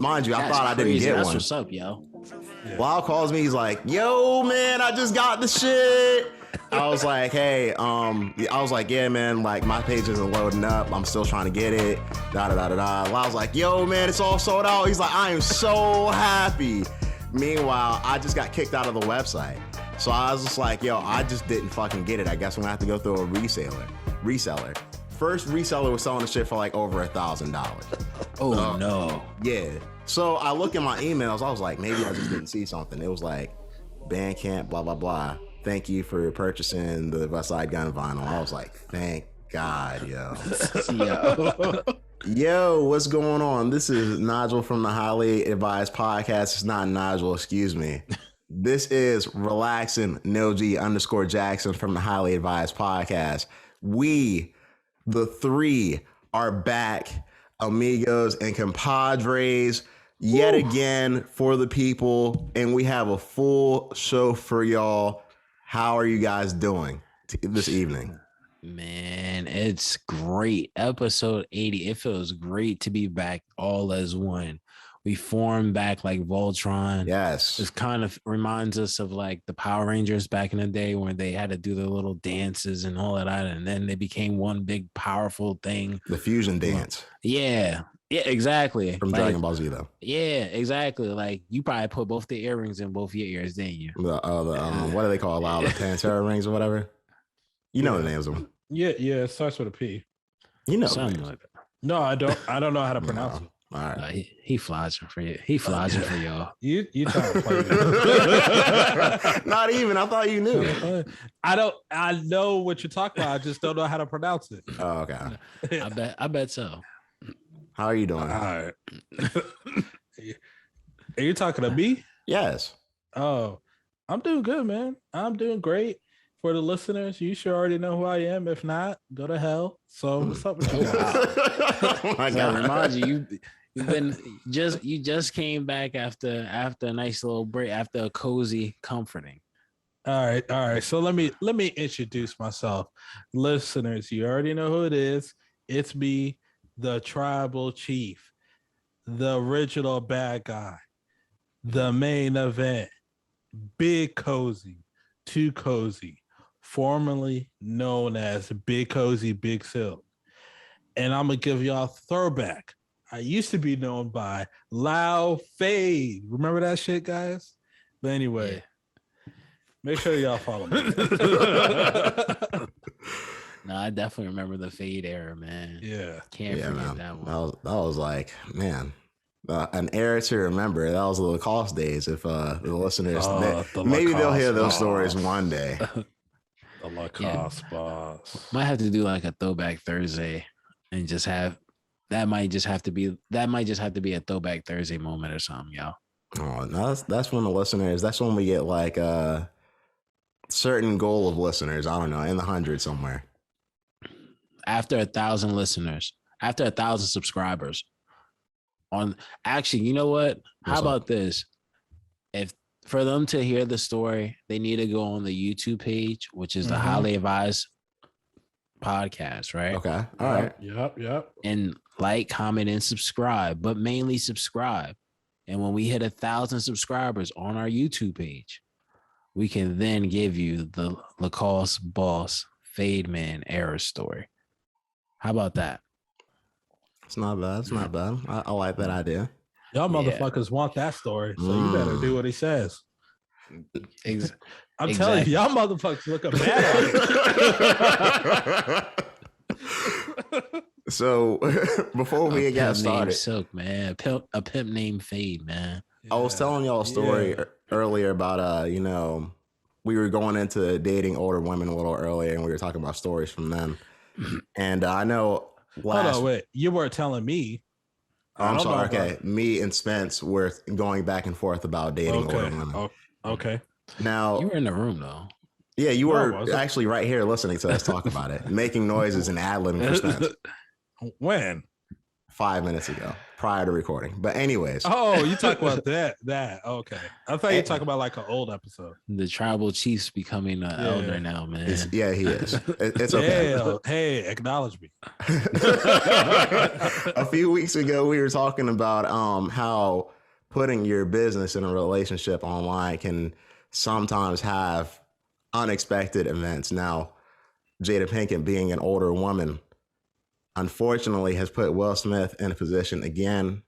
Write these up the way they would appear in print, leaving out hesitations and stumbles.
Mind you, I thought I didn't get one. That's what's up, yo. Wale calls me. He's like, yo, man, I just got the shit. I was like, hey, I was like, yeah, man, like my page isn't loading up. I'm still trying to get it. Da. I was like, yo, man, it's all sold out. He's like, I am so happy. Meanwhile, I just got kicked out of the website. So I was just like, yo, I just didn't fucking get it. I guess I'm gonna have to go through a reseller. First reseller was selling the shit for like over $1,000. Oh no. Yeah. So I look in my emails. I was like, maybe I just didn't see something. It was like, Bandcamp, blah, blah, blah. Thank you for purchasing the West Side Gun vinyl. I was like, thank God, yo. Yo, what's going on? This is Nigel from the Highly Advised Podcast. It's not Nigel, excuse me. This is Relaxing No G _ Jackson from the Highly Advised Podcast. We, the three, are back, amigos and compadres, yet again for the people, and we have a full show for y'all. How are you guys doing this evening? Man, it's great. Episode 80. It feels great to be back all as one. We formed back like Voltron. Yes. This kind of reminds us of like the Power Rangers back in the day when they had to do the little dances and all of that. And then they became one big powerful thing. The fusion dance. Yeah. Yeah, exactly. From Dragon Ball Z, though. Yeah, exactly. Like you probably put both the earrings in both your ears, didn't you? What do they call the Pantera rings or whatever? You know the names of them. Yeah, it starts with a P. You know something like that. No, I don't know how to pronounce it. All right. He flogging for you. He flogging for y'all. You trying to play me. Not even. I thought you knew. I know what you're talking about. I just don't know how to pronounce it. Oh, okay. I bet so. How are you doing? All right. Are you talking to me? Yes. Oh, I'm doing good, man. I'm doing great. For the listeners, you sure already know who I am. If not, go to hell. So what's up with you guys? Oh my God. Remind you just came back after a nice little break, after a cozy comforting. All right. So let me introduce myself. Listeners, you already know who it is. It's me, the tribal chief, the original bad guy, the main event, Big Cozy, Too Cozy, formerly known as Big Cozy Big Silk. And I'm gonna give y'all a throwback. I used to be known by Loud Fade. Remember that shit, guys? But anyway, make sure y'all follow me. No, I definitely remember the Fade era, man. Yeah. Can't forget that one. That was like, man, an era to remember. That was the Lacoste days. If the listeners, maybe they'll hear those stories one day. The Lacoste boss. Might have to do like a Throwback Thursday and just have that might just have to be a Throwback Thursday moment or something, y'all. Oh, no, that's when the listeners. That's when we get like a certain goal of listeners. I don't know, in the hundreds somewhere. After 1,000 listeners, after 1,000 subscribers. Actually, you know what? How about this? If for them to hear the story, they need to go on the YouTube page, which is the Highly Advised Podcast, right? Okay. All right. Yep. And like, comment, and subscribe, but mainly subscribe. And when we hit 1,000 subscribers on our YouTube page, we can then give you the Lacoste Boss Fade Man error story. How about that? It's not bad. I like that idea. Y'all motherfuckers want that story, so you better do what he says. I'm telling you, y'all motherfuckers looking bad on it. So before we get started, Silk, man, a pimp named Fade, man. I was telling y'all a story earlier about we were going into dating older women a little earlier, and we were talking about stories from them. And I know Hold on, wait. You weren't telling me. I'm sorry. Okay. Me and Spence were going back and forth about dating older women. Oh, okay. Now, you were in the room, though. Yeah, you were actually right here listening to us talk about it, making noises and ad-libbing for Spence. When? 5 minutes ago, prior to recording. But anyways. Oh, you talk about that. Okay. I thought you were talking about like an old episode. The tribal chief's becoming an elder now, man. He is. It's okay. Hey, acknowledge me. A few weeks ago, we were talking about how putting your business in a relationship online can sometimes have unexpected events. Now, Jada Pinkett, being an older woman, unfortunately has put Will Smith in a position again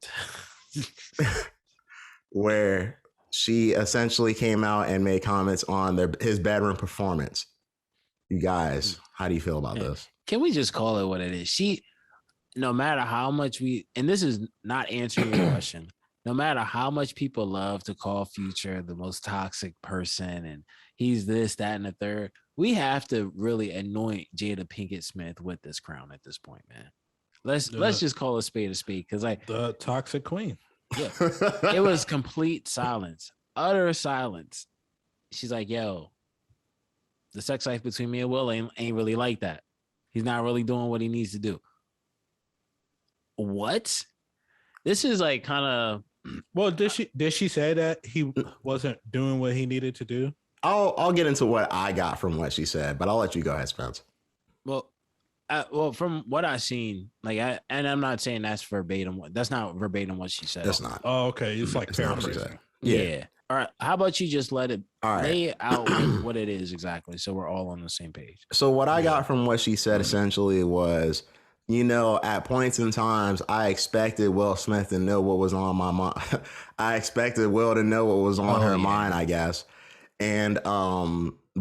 where she essentially came out and made comments on his bedroom performance. You guys, how do you feel about this? Can we just call it what it is? No matter how much and this is not answering your question, no matter how much people love to call Future the most toxic person and he's this, that, and the third, we have to really anoint Jada Pinkett Smith with this crown at this point, man. Let's just call a spade, because the toxic queen. Yeah, it was complete silence, utter silence. She's like, "Yo, the sex life between me and Will ain't really like that. He's not really doing what he needs to do." What? This is like kind of. Well, did she say that he wasn't doing what he needed to do? I'll get into what I got from what she said, but I'll let you go ahead, Spence. Well, from what I've seen, and I'm not saying that's verbatim. That's not verbatim what she said. That's not. Oh, okay. It's like paraphrasing. Yeah. All right. How about you just let it lay out what it is exactly, so we're all on the same page. So what I got from what she said essentially was, at points in times, I expected Will Smith to know what was on my mind. I expected Will to know what was on her mind, I guess. And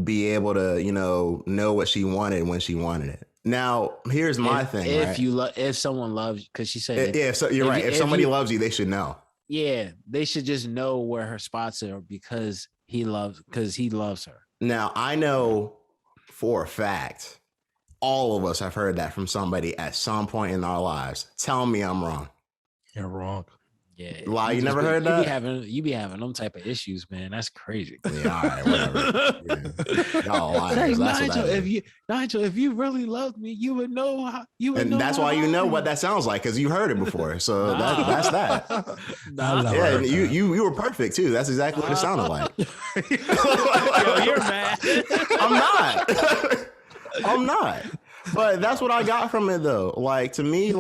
be able to, know what she wanted when she wanted it. Now, here's my thing. If someone loves, because she said, you're right. If somebody loves you, they should know. Yeah, they should just know where her spots are because he loves her. Now, I know for a fact, all of us have heard that from somebody at some point in our lives. Tell me I'm wrong. You're wrong. Yeah, you never heard that? You be having them type of issues, man. That's crazy. Yeah, all right, whatever. Y'all liars. Nigel, if you really loved me, you would know how. That's why you know what that sounds like, because you heard it before. So that's that. Yeah, and you were perfect too. That's exactly what it sounded like. Yo, you're mad. I'm not. But that's what I got from it, though. Like, to me,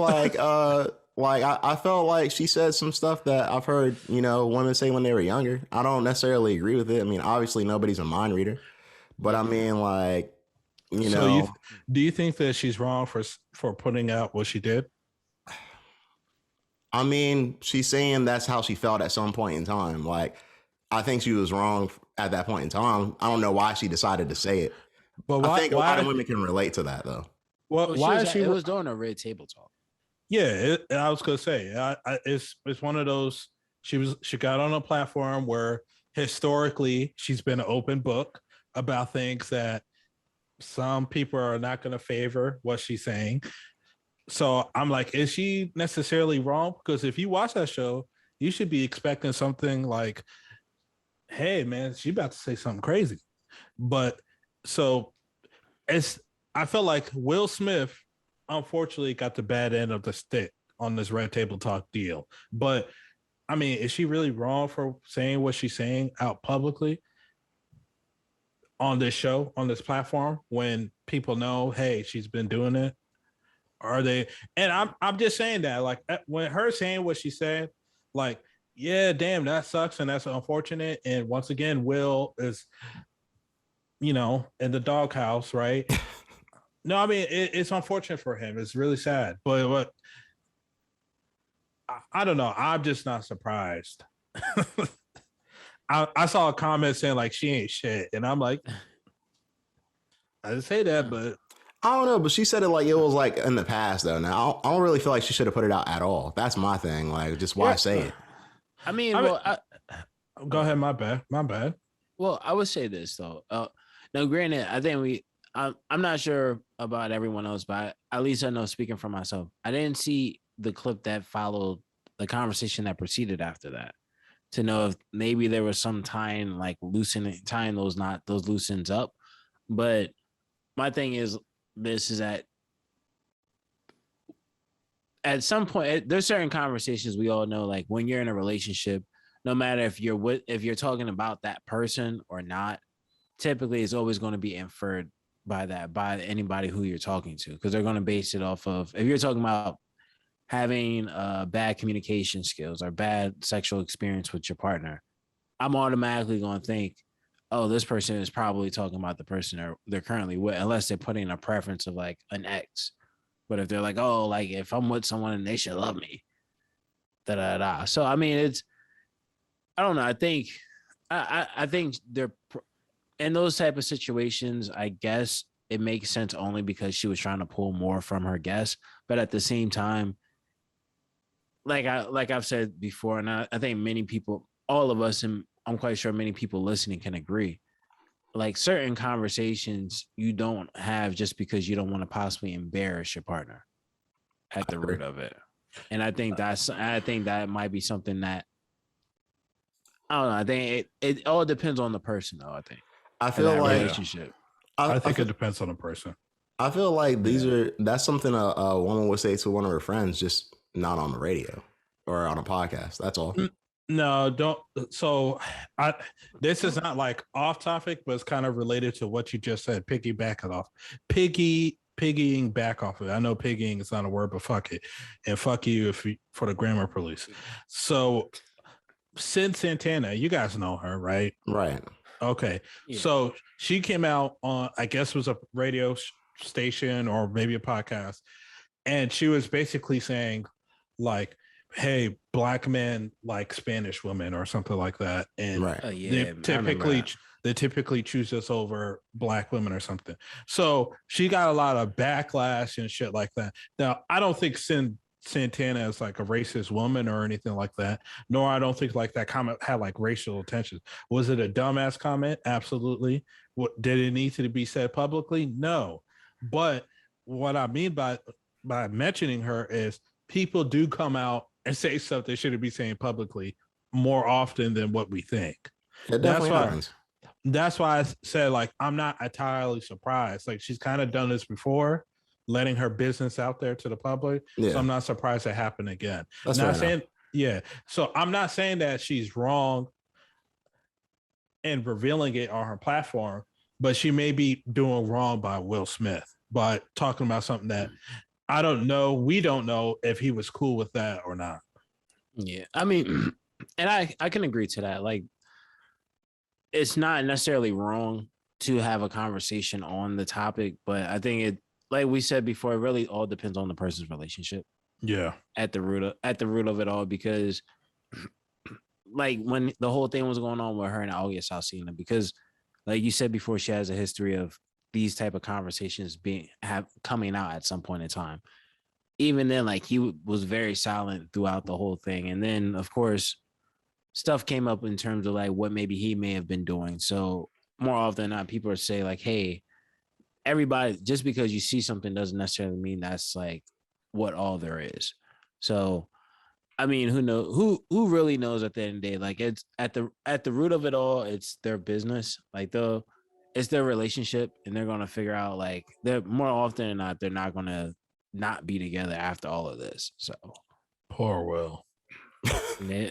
I felt like she said some stuff that I've heard, women say when they were younger. I don't necessarily agree with it. I mean, obviously nobody's a mind reader, but I mean, So do you think that she's wrong for putting out what she did? I mean, she's saying that's how she felt at some point in time. Like, I think she was wrong at that point in time. I don't know why she decided to say it. But I think a lot of women can relate to that, though. Well, why is she? It was during a Red Table Talk. Yeah, I was gonna say, it's one of those. She got on a platform where historically she's been an open book about things that some people are not going to favor what she's saying. So I'm like, is she necessarily wrong? Because if you watch that show, you should be expecting something like, "Hey, man, she about to say something crazy." But so I felt like Will Smith, unfortunately, got the bad end of the stick on this Red Table Talk deal. But I mean, is she really wrong for saying what she's saying out publicly on this show, on this platform, when people know, hey, she's been doing it? Are they? And I'm just saying that, like, when her saying what she said, like, yeah, damn, that sucks and that's unfortunate. And once again, Will is, in the doghouse, right? No, I mean, it's unfortunate for him. It's really sad. But I don't know. I'm just not surprised. I saw a comment saying, like, she ain't shit. And I'm like, I didn't say that, but. I don't know, but she said it like it was like in the past, though. Now, I don't really feel like she should have put it out at all. That's my thing. Like, just why say it? I mean, go ahead. My bad. Well, I would say this, though. Now, granted, I think I'm not sure about everyone else, but at least I know, speaking for myself, I didn't see the clip that followed the conversation that proceeded after that to know if maybe there was some tying those loose ends up. But my thing is that at some point, there's certain conversations we all know, like when you're in a relationship, no matter if you're talking about that person or not, typically it's always going to be inferred by anybody who you're talking to, because they're going to base it off of, if you're talking about having bad communication skills or bad sexual experience with your partner, I'm automatically going to think, oh, this person is probably talking about the person they're currently with, unless they're putting a preference of like an ex. But if they're like, oh, like if I'm with someone and they should love me, da da da. So I mean, I don't know. I think they're in those type of situations. I guess it makes sense only because she was trying to pull more from her guest. But at the same time, like I've said before, and I think many people, all of us, and I'm quite sure many people listening can agree, like certain conversations you don't have just because you don't want to possibly embarrass your partner at the root of it. And I think that might be something that, I don't know. I think it all depends on the person, though. I feel like relationship. I think it depends on the person. I feel like that's something a woman would say to one of her friends, just not on the radio or on a podcast. That's all. No, don't. So this is not like off topic, but it's kind of related to what you just said. Piggying back off of it. I know piggying is not a word, but fuck it. And fuck you for the grammar police. So Sin Santana, you guys know her, right? Right. Okay. Yeah. So she came out on, I guess it was a radio station or maybe a podcast. And she was basically saying like, hey, black men like Spanish women or something like that. And right. they typically choose us over black women or something. So she got a lot of backlash and shit like that. Now, I don't think Santana is like a racist woman or anything like that. Nor I don't think like that comment had like racial intentions. Was it a dumbass comment? Absolutely. Did it need to be said publicly? No. But what I mean by mentioning her is people do come out and say stuff they shouldn't be saying publicly more often than what we think. It definitely happens. That's why I said, like, I'm not entirely surprised. Like, she's kind of done this before, letting her business out there to the public. Yeah. So I'm not surprised it happened again. That's not saying, yeah. So I'm not saying that she's wrong and revealing it on her platform, but she may be doing wrong by Will Smith by talking about something that I don't know. We don't know if he was cool with that or not. Yeah. I mean, and I can agree to that. Like, it's not necessarily wrong to have a conversation on the topic, but I think it, like we said before, it really all depends on the person's relationship. Yeah. At the root of it all, because like when the whole thing was going on with her and August Alsina, because like you said before, she has a history of these type of conversations coming out at some point in time. Even then, like he was very silent throughout the whole thing. And then of course, stuff came up in terms of like what maybe he may have been doing. So more often than not, people are saying like, hey, everybody, just because you see something doesn't necessarily mean that's like what all there is. So, I mean, who knows? Who really knows at the end of the day? Like it's at the root of it all, it's their business. Like it's their relationship, and they're gonna figure out like they're more often than not, they're not gonna not be together after all of this. So poor Will. Yeah.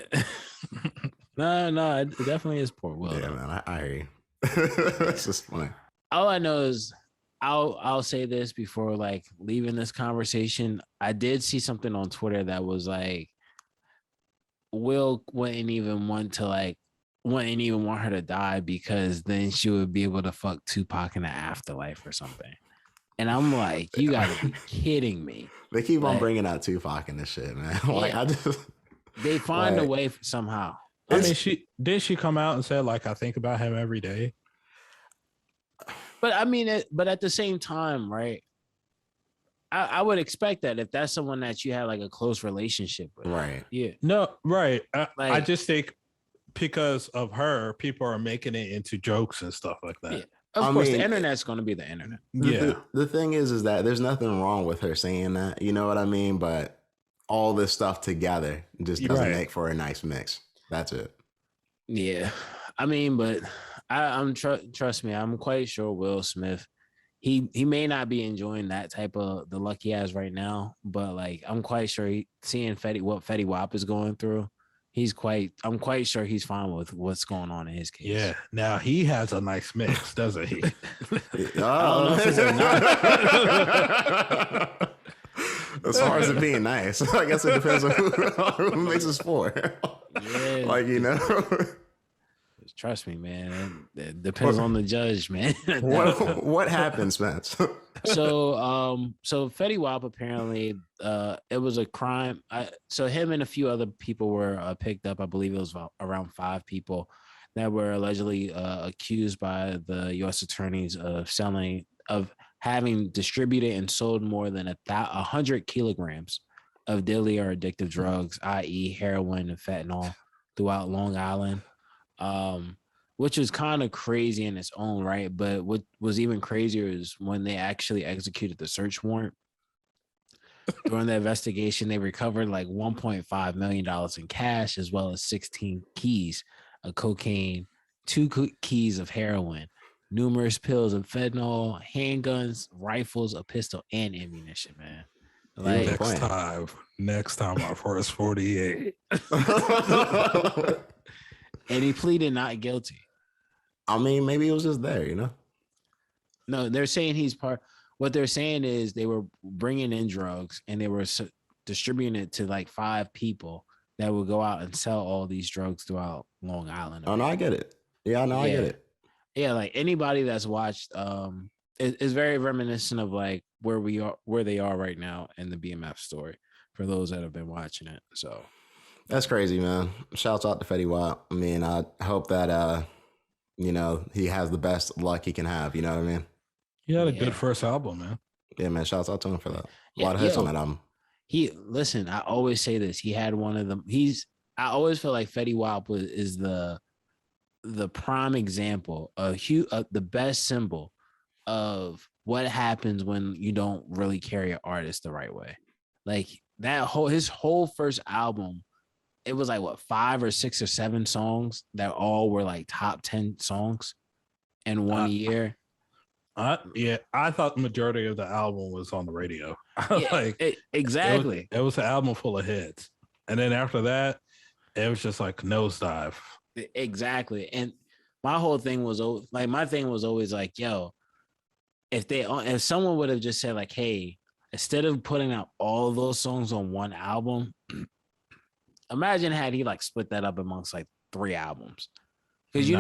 No, it definitely is poor Will. Yeah, man, I hear you. It's just funny. All I know is I'll say this before like leaving this conversation. I did see something on Twitter that was like Will wouldn't even want her to die because then she would be able to fuck Tupac in the afterlife or something. And I'm like, you gotta be kidding me. They keep on bringing out Tupac and this shit, man. Like I just they find a way somehow. I mean, she come out and said like I think about him every day. But I mean, but at the same time, right? I would expect that if that's someone that you have like a close relationship with, right? Yeah, no, right. I just think because of her, people are making it into jokes and stuff like that. Yeah. Of course, the internet's going to be the internet. Yeah. The thing is that there's nothing wrong with her saying that. You know what I mean? But all this stuff together just doesn't make for a nice mix. That's it. Yeah, I mean, but I'm trust me, I'm quite sure Will Smith, he may not be enjoying that type of the luck he has right now, but like I'm quite sure seeing what Fetty Wap is going through, I'm quite sure he's fine with what's going on in his case. Yeah. Now he has a nice mix, doesn't he? I don't know if it's a As far as it being nice, I guess it depends on who makes it for. Yeah. Like, you know. Trust me, man. It depends on the judge, man. What happens, Spence? So Fetty Wap apparently, it was a crime. So him and a few other people were picked up. I believe it was around 5 people that were allegedly accused by the U.S. attorneys of having distributed and sold more than 100 kilograms of deadly or addictive drugs, i.e., heroin and fentanyl, throughout Long Island. Which was kind of crazy in its own right. But what was even crazier is when they actually executed the search warrant. During the investigation, they recovered like $1.5 million in cash, as well as 16 keys of cocaine, 2 keys of heroin, numerous pills of fentanyl, handguns, rifles, a pistol, and ammunition, man. Like, next time our first 48. And he pleaded not guilty. I mean, maybe it was just there, you know? No, they're saying he's part. What they're saying is they were bringing in drugs and they were distributing it to like 5 people that would go out and sell all these drugs throughout Long Island. Oh, no, I get it. Yeah, no, I get it. Yeah, like anybody that's watched, it's very reminiscent of like where they are right now in the BMF story for those that have been watching it. So. That's crazy, man. Shouts out to Fetty Wap. I mean, I hope that, you know, he has the best luck he can have. You know what I mean? He had a good first album, man. Yeah, man. Shouts out to him for that. A lot of hits on that album. Listen, I always say this. He had one of them. I always feel like Fetty Wap is the prime example of the best symbol of what happens when you don't really carry an artist the right way. Like his whole first album, it was like 5 or 6 or 7 songs that all were like top 10 songs in 1 year. Yeah, I thought the majority of the album was on the radio. Exactly. It was an album full of hits. And then after that, it was just like nosedive. Exactly. And my thing was always like, yo, if someone would have just said like, hey, instead of putting out all of those songs on one album, imagine had he like split that up amongst like 3 albums, because you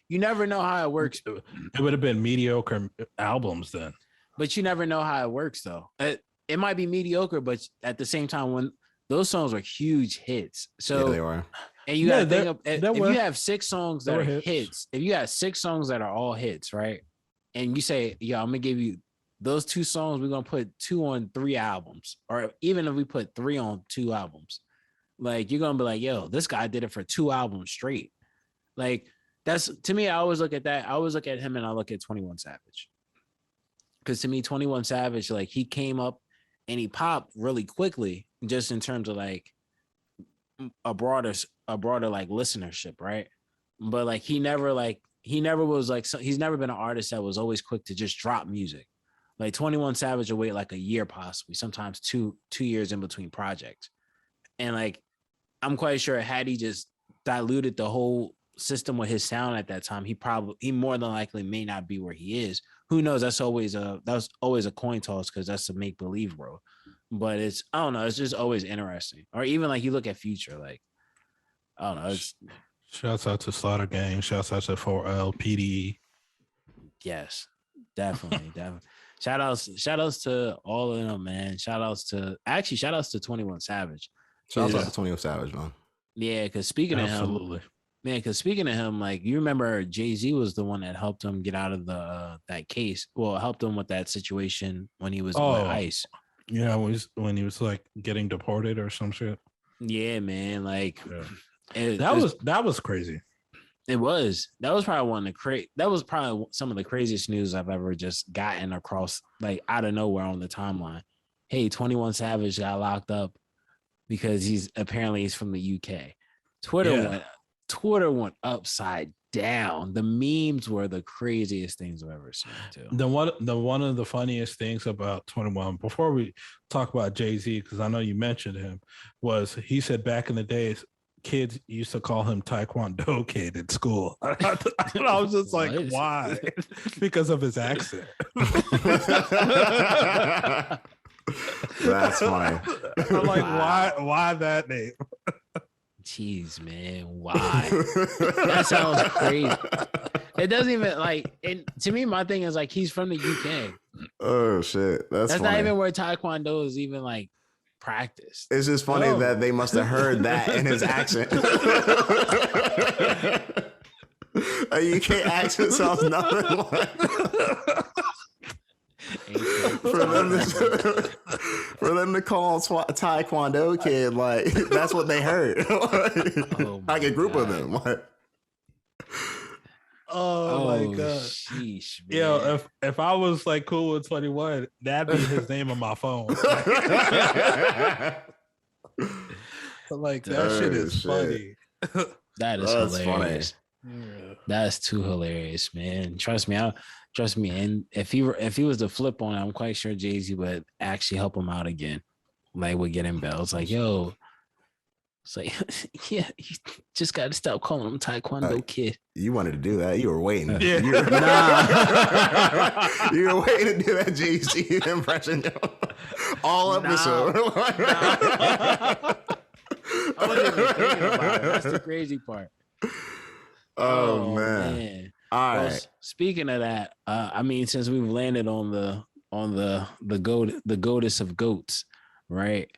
never know how it works. It would have been mediocre albums then. But you never know how it works though. It might be mediocre, but at the same time, when those songs are huge hits, so yeah, they were. And you got to think of if you have 6 songs that are hits, if you got 6 songs that are all hits, right? And you say, "Yeah, I'm gonna give you those 2 songs. We're gonna put 2 on 3 albums, or even if we put 3 on 2 albums, like you're gonna be like, yo, this guy did it for 2 albums straight." Like that's, to me, I always look at that. I always look at him and I look at 21 Savage, because to me, 21 Savage, like he came up and he popped really quickly, just in terms of like a broader like listenership, right? But like he's never been an artist that was always quick to just drop music. Like 21 Savage will wait like a year, possibly sometimes two years in between projects. And like I'm quite sure had he just diluted the whole system with his sound at that time, he more than likely may not be where he is. Who knows? That's always a coin toss, because that's a make-believe world. But I don't know, it's just always interesting. Or even like you look at Future, like I don't know. Shouts out to Slaughter Gang. Shouts out to 4L PD. Yes, definitely. Shout outs to all of them, man. Shout outs to 21 Savage. Shout out to 21 Savage, man. Yeah, because speaking of him, like you remember Jay-Z was the one that helped him get out of that case. Well, helped him with that situation when he was with ICE. Yeah, when he was like getting deported or some shit. Yeah, man. Like that was crazy. It was. That was probably some of the craziest news I've ever just gotten across, like out of nowhere on the timeline. Hey, 21 Savage got locked up because he's from the UK. Twitter went upside down. The memes were the craziest things I've ever seen too. One of the funniest things about 21, before we talk about Jay-Z, because I know you mentioned him, was he said back in the days, kids used to call him Taekwondo Kid in school. I was just like, why? Because of his accent. That's funny. I'm like, why that name? Jeez, man, why? That sounds crazy. It doesn't even like. And to me, my thing is like he's from the UK. Oh shit, that's funny. Not even where Taekwondo is even like practiced. It's just funny that they must have heard that in his accent. A UK accent sounds nothing like. For them to call Taekwondo Kid, like that's what they heard. Like a group of them. Like, oh my god! Sheesh, man. Yo, if I was like cool with 21, that'd be his name on my phone. Like that shit is funny. That is hilarious. Yeah. That's too hilarious, man. Trust me. And if he was to flip on it, I'm quite sure Jay-Z would actually help him out again. Like with getting bells. Like, yo, it's like, yeah, you just got to stop calling him Taekwondo Kid. You wanted to do that. You were waiting. Yeah. You were waiting to do that Jay-Z impression all episode. I wasn't even thinking about it. That's the crazy part. Oh man. All right. Well, speaking of that, I mean, since we've landed on the goatess of goats, right?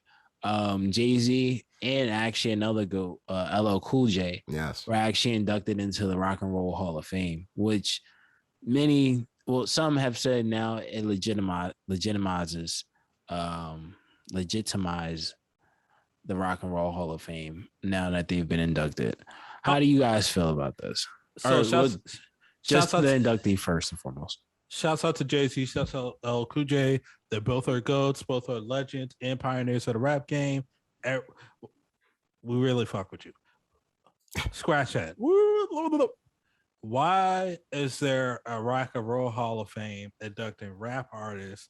Jay-Z and actually another goat, LL Cool J, yes, were actually inducted into the Rock and Roll Hall of Fame, which some have said now it legitimizes the Rock and Roll Hall of Fame now that they've been inducted. How do you guys feel about this? So just the inductee first and foremost. Shouts out to Jay-Z, shouts out to LL Cool J. They both are goats, both are legends and pioneers of the rap game. We really fuck with you. Scratch that. Why is there a Rock and Roll Hall of Fame inducting rap artists?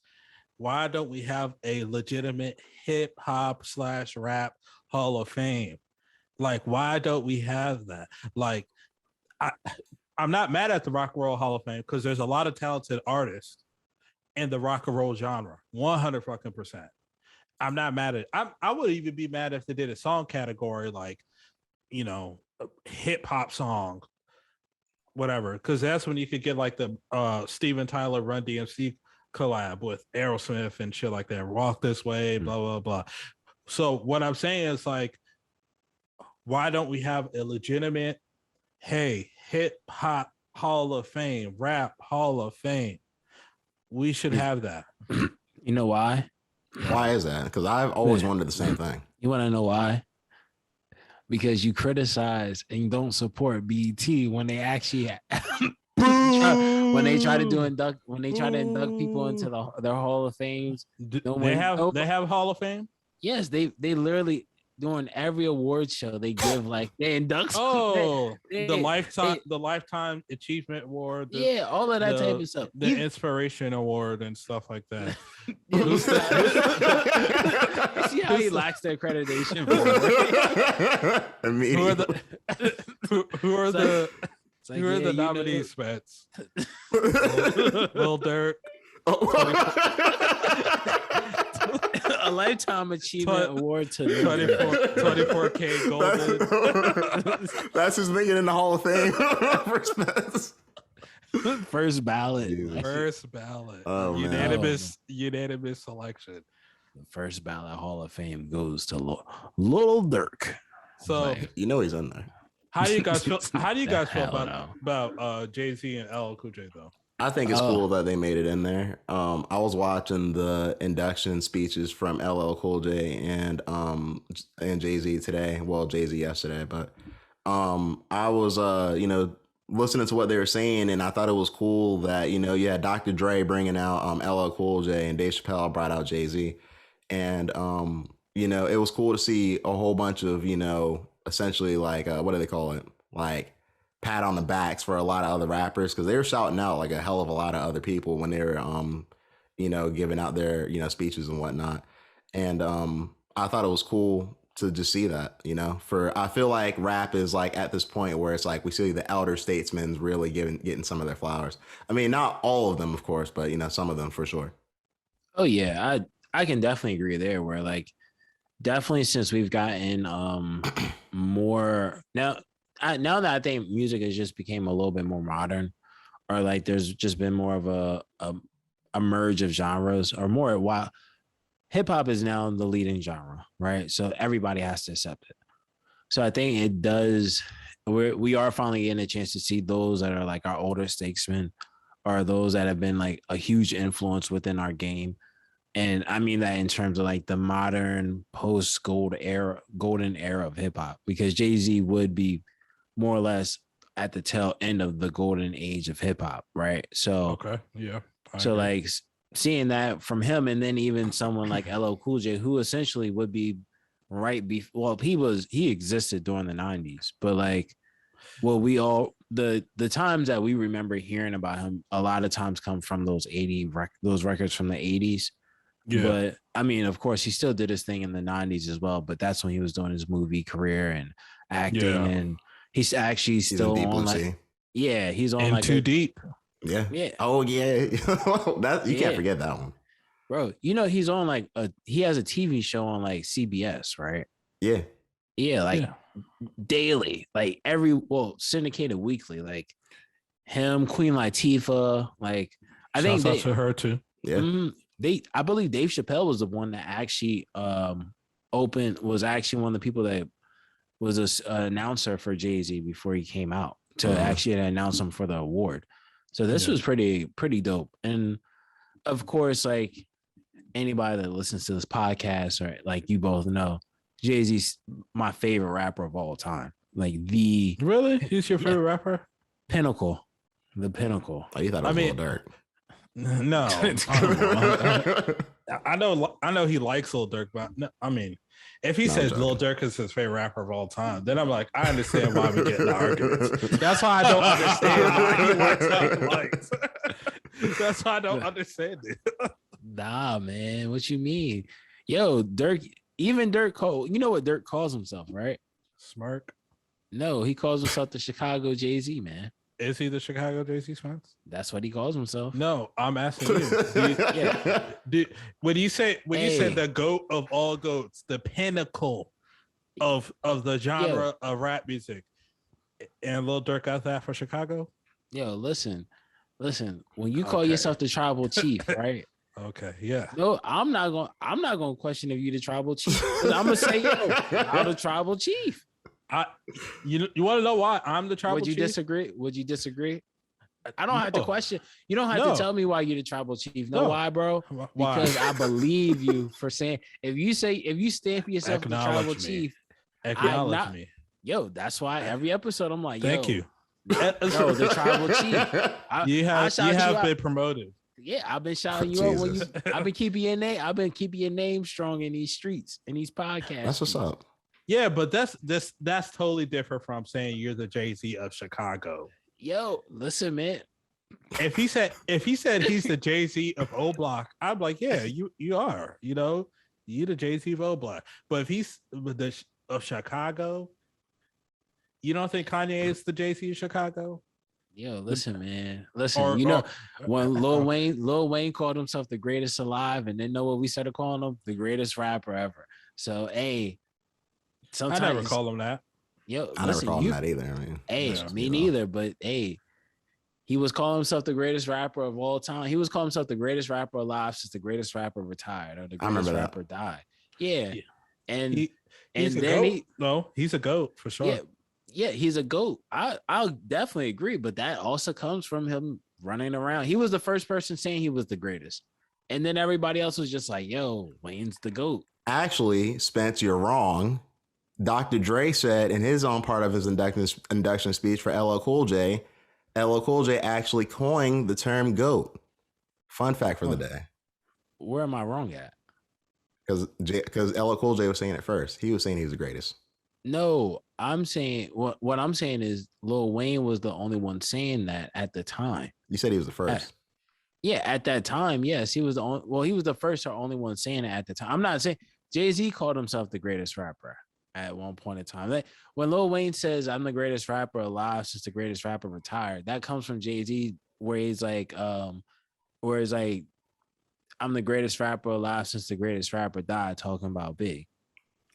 Why don't we have a legitimate hip hop / rap Hall of Fame? Like, why don't we have that? Like, I'm not mad at the Rock and Roll Hall of Fame because there's a lot of talented artists in the rock and roll genre. 100%. I'm not mad at it. I would even be mad if they did a song category like, you know, a hip hop song, whatever. Because that's when you could get like the Steven Tyler Run DMC collab with Aerosmith and shit like that. Walk This Way, blah, blah, blah. So what I'm saying is like, why don't we have a legitimate, hey, hip hop Hall of Fame, rap Hall of Fame? We should have that. You know why? Why is that? Because I've always wondered the same thing. You want to know why? Because you criticize and don't support BET when they actually when they try to induct people into their Hall of Fames. They have Hall of Fame? Yes, they literally during every award show they give like they induct the lifetime achievement award, all of that type of stuff, the inspiration award and stuff like that. See how he lacks the accreditation for who are the nominees, Spence? Lil Durk. A lifetime achievement award to 24K Golden. That's just making in the Hall of Fame. First ballot. First ballot. Oh, unanimous selection. The first ballot Hall of Fame goes to Lil Durk. So you know he's in there. How do you guys feel? About Jay-Z and LL Cool J though? I think it's cool that they made it in there. I was watching the induction speeches from LL Cool J and Jay-Z today. Well, Jay-Z yesterday, but I was listening to what they were saying, and I thought it was cool that you had Dr. Dre bringing out LL Cool J and Dave Chappelle brought out Jay-Z, and it was cool to see a whole bunch of essentially like what do they call it, like pat on the backs for a lot of other rappers because they were shouting out like a hell of a lot of other people when they were giving out their speeches and whatnot. And I thought it was cool to just see that, I feel like rap is like at this point where it's like we see the elder statesmen really getting some of their flowers. I mean, not all of them, of course, but some of them for sure. Oh yeah, I can definitely agree there. Where like definitely since we've gotten more now that I think music has just became a little bit more modern, or like there's just been more of a merge of genres, or more while hip hop is now the leading genre, right? So everybody has to accept it. So I think it does. We are finally getting a chance to see those that are like our older statesmen, or those that have been like a huge influence within our game. And I mean that in terms of like the modern post golden era of hip hop, because Jay-Z would be more or less at the tail end of the golden age of hip hop, right? So okay, yeah. So like seeing that from him, and then even someone like LL Cool J, who essentially would be right before, well, he existed during the 90s, but like, well, we all the times that we remember hearing about him a lot of times come from those those records from the 80s. Yeah. But I mean, of course, he still did his thing in the 90s as well, but that's when he was doing his movie career and acting, and he's actually still on like, yeah, he's on like Too Deep. Yeah. Oh yeah. That you can't forget that one, bro. He's on like he has a TV show on like CBS, right? Yeah. Daily, like syndicated weekly, like him, Queen Latifah, like I think they to her too. Yeah. I believe Dave Chappelle was the one that actually was actually one of the people that was an announcer for Jay-Z before he came out to actually announce him for the award. So this was pretty dope. And of course, like anybody that listens to this podcast, or like you both know, Jay-Z's my favorite rapper of all time. Like really? He's your favorite rapper? Pinnacle. The pinnacle. Oh, you thought it was Lil Durk. No. I know he likes Lil Durk, but no, I mean, if he says Lil Durk is his favorite rapper of all time, then I'm like, I understand why we get in arguments. That's why I don't understand why he likes what he likes. That's why I don't understand it. Nah, man, what you mean? Yo, Durk, even Durk Cole, you know what Durk calls himself, right? Smirk? No, he calls himself the Chicago Jay-Z, man. Is he the Chicago Jay-Z Spence? That's what he calls himself. No, I'm asking you. When you say the GOAT of all goats, the pinnacle of the genre of rap music, and Lil Durk got that for Chicago? Yo, listen. When you call yourself the tribal chief, right? Okay, yeah. No, I'm not gonna question if you the tribal chief. I'm gonna say, I'm the tribal chief. You want to know why I'm the tribal chief? Would you disagree? I don't have to question. You don't have to tell me why you're the tribal chief. Why, bro? Why? Because I believe you for saying, if you stamp yourself the tribal chief, acknowledge me. Yo, that's why every episode I'm like, thank you. No, the tribal chief. You have been promoted. Yeah, I've been shouting you out I've been keeping your name. I've been keeping your name strong in these streets, in these podcasts. That's what's up. Yeah, but that's totally different from saying you're the Jay-Z of Chicago. Yo, listen, man. If he said he's the Jay-Z of O Block, I'm like, yeah, you are. You the Jay-Z of O Block. But if he's of Chicago, you don't think Kanye is the Jay-Z of Chicago? Yo, listen, man. Listen, when Lil Wayne called himself the greatest alive, and then know what we started calling him? The greatest rapper ever. So, hey, sometimes I never call him that. Yo, I never call him that either. I mean, me neither. But hey, he was calling himself the greatest rapper of all time. He was calling himself the greatest rapper alive since the greatest rapper retired or the greatest rapper died. Yeah. And he's a goat. He's a GOAT for sure. Yeah, he's a GOAT. I'll definitely agree, but that also comes from him running around. He was the first person saying he was the greatest. And then everybody else was just like, yo, Wayne's the GOAT. Actually, Spence, you're wrong. Dr. Dre said in his own part of his induction speech for LL Cool J actually coined the term GOAT. Fun fact for the day. Where am I wrong at? Because LL Cool J was saying it first. He was saying he was the greatest. No, I'm saying what I'm saying is Lil Wayne was the only one saying that at the time. You said he was the first. Yeah, at that time, yes, he was the only. Well, he was the first or only one saying it at the time. I'm not saying Jay-Z called himself the greatest rapper at one point in time. When Lil Wayne says I'm the greatest rapper alive since the greatest rapper retired, that comes from Jay-Z, where he's like, I'm the greatest rapper alive since the greatest rapper died, talking about Big.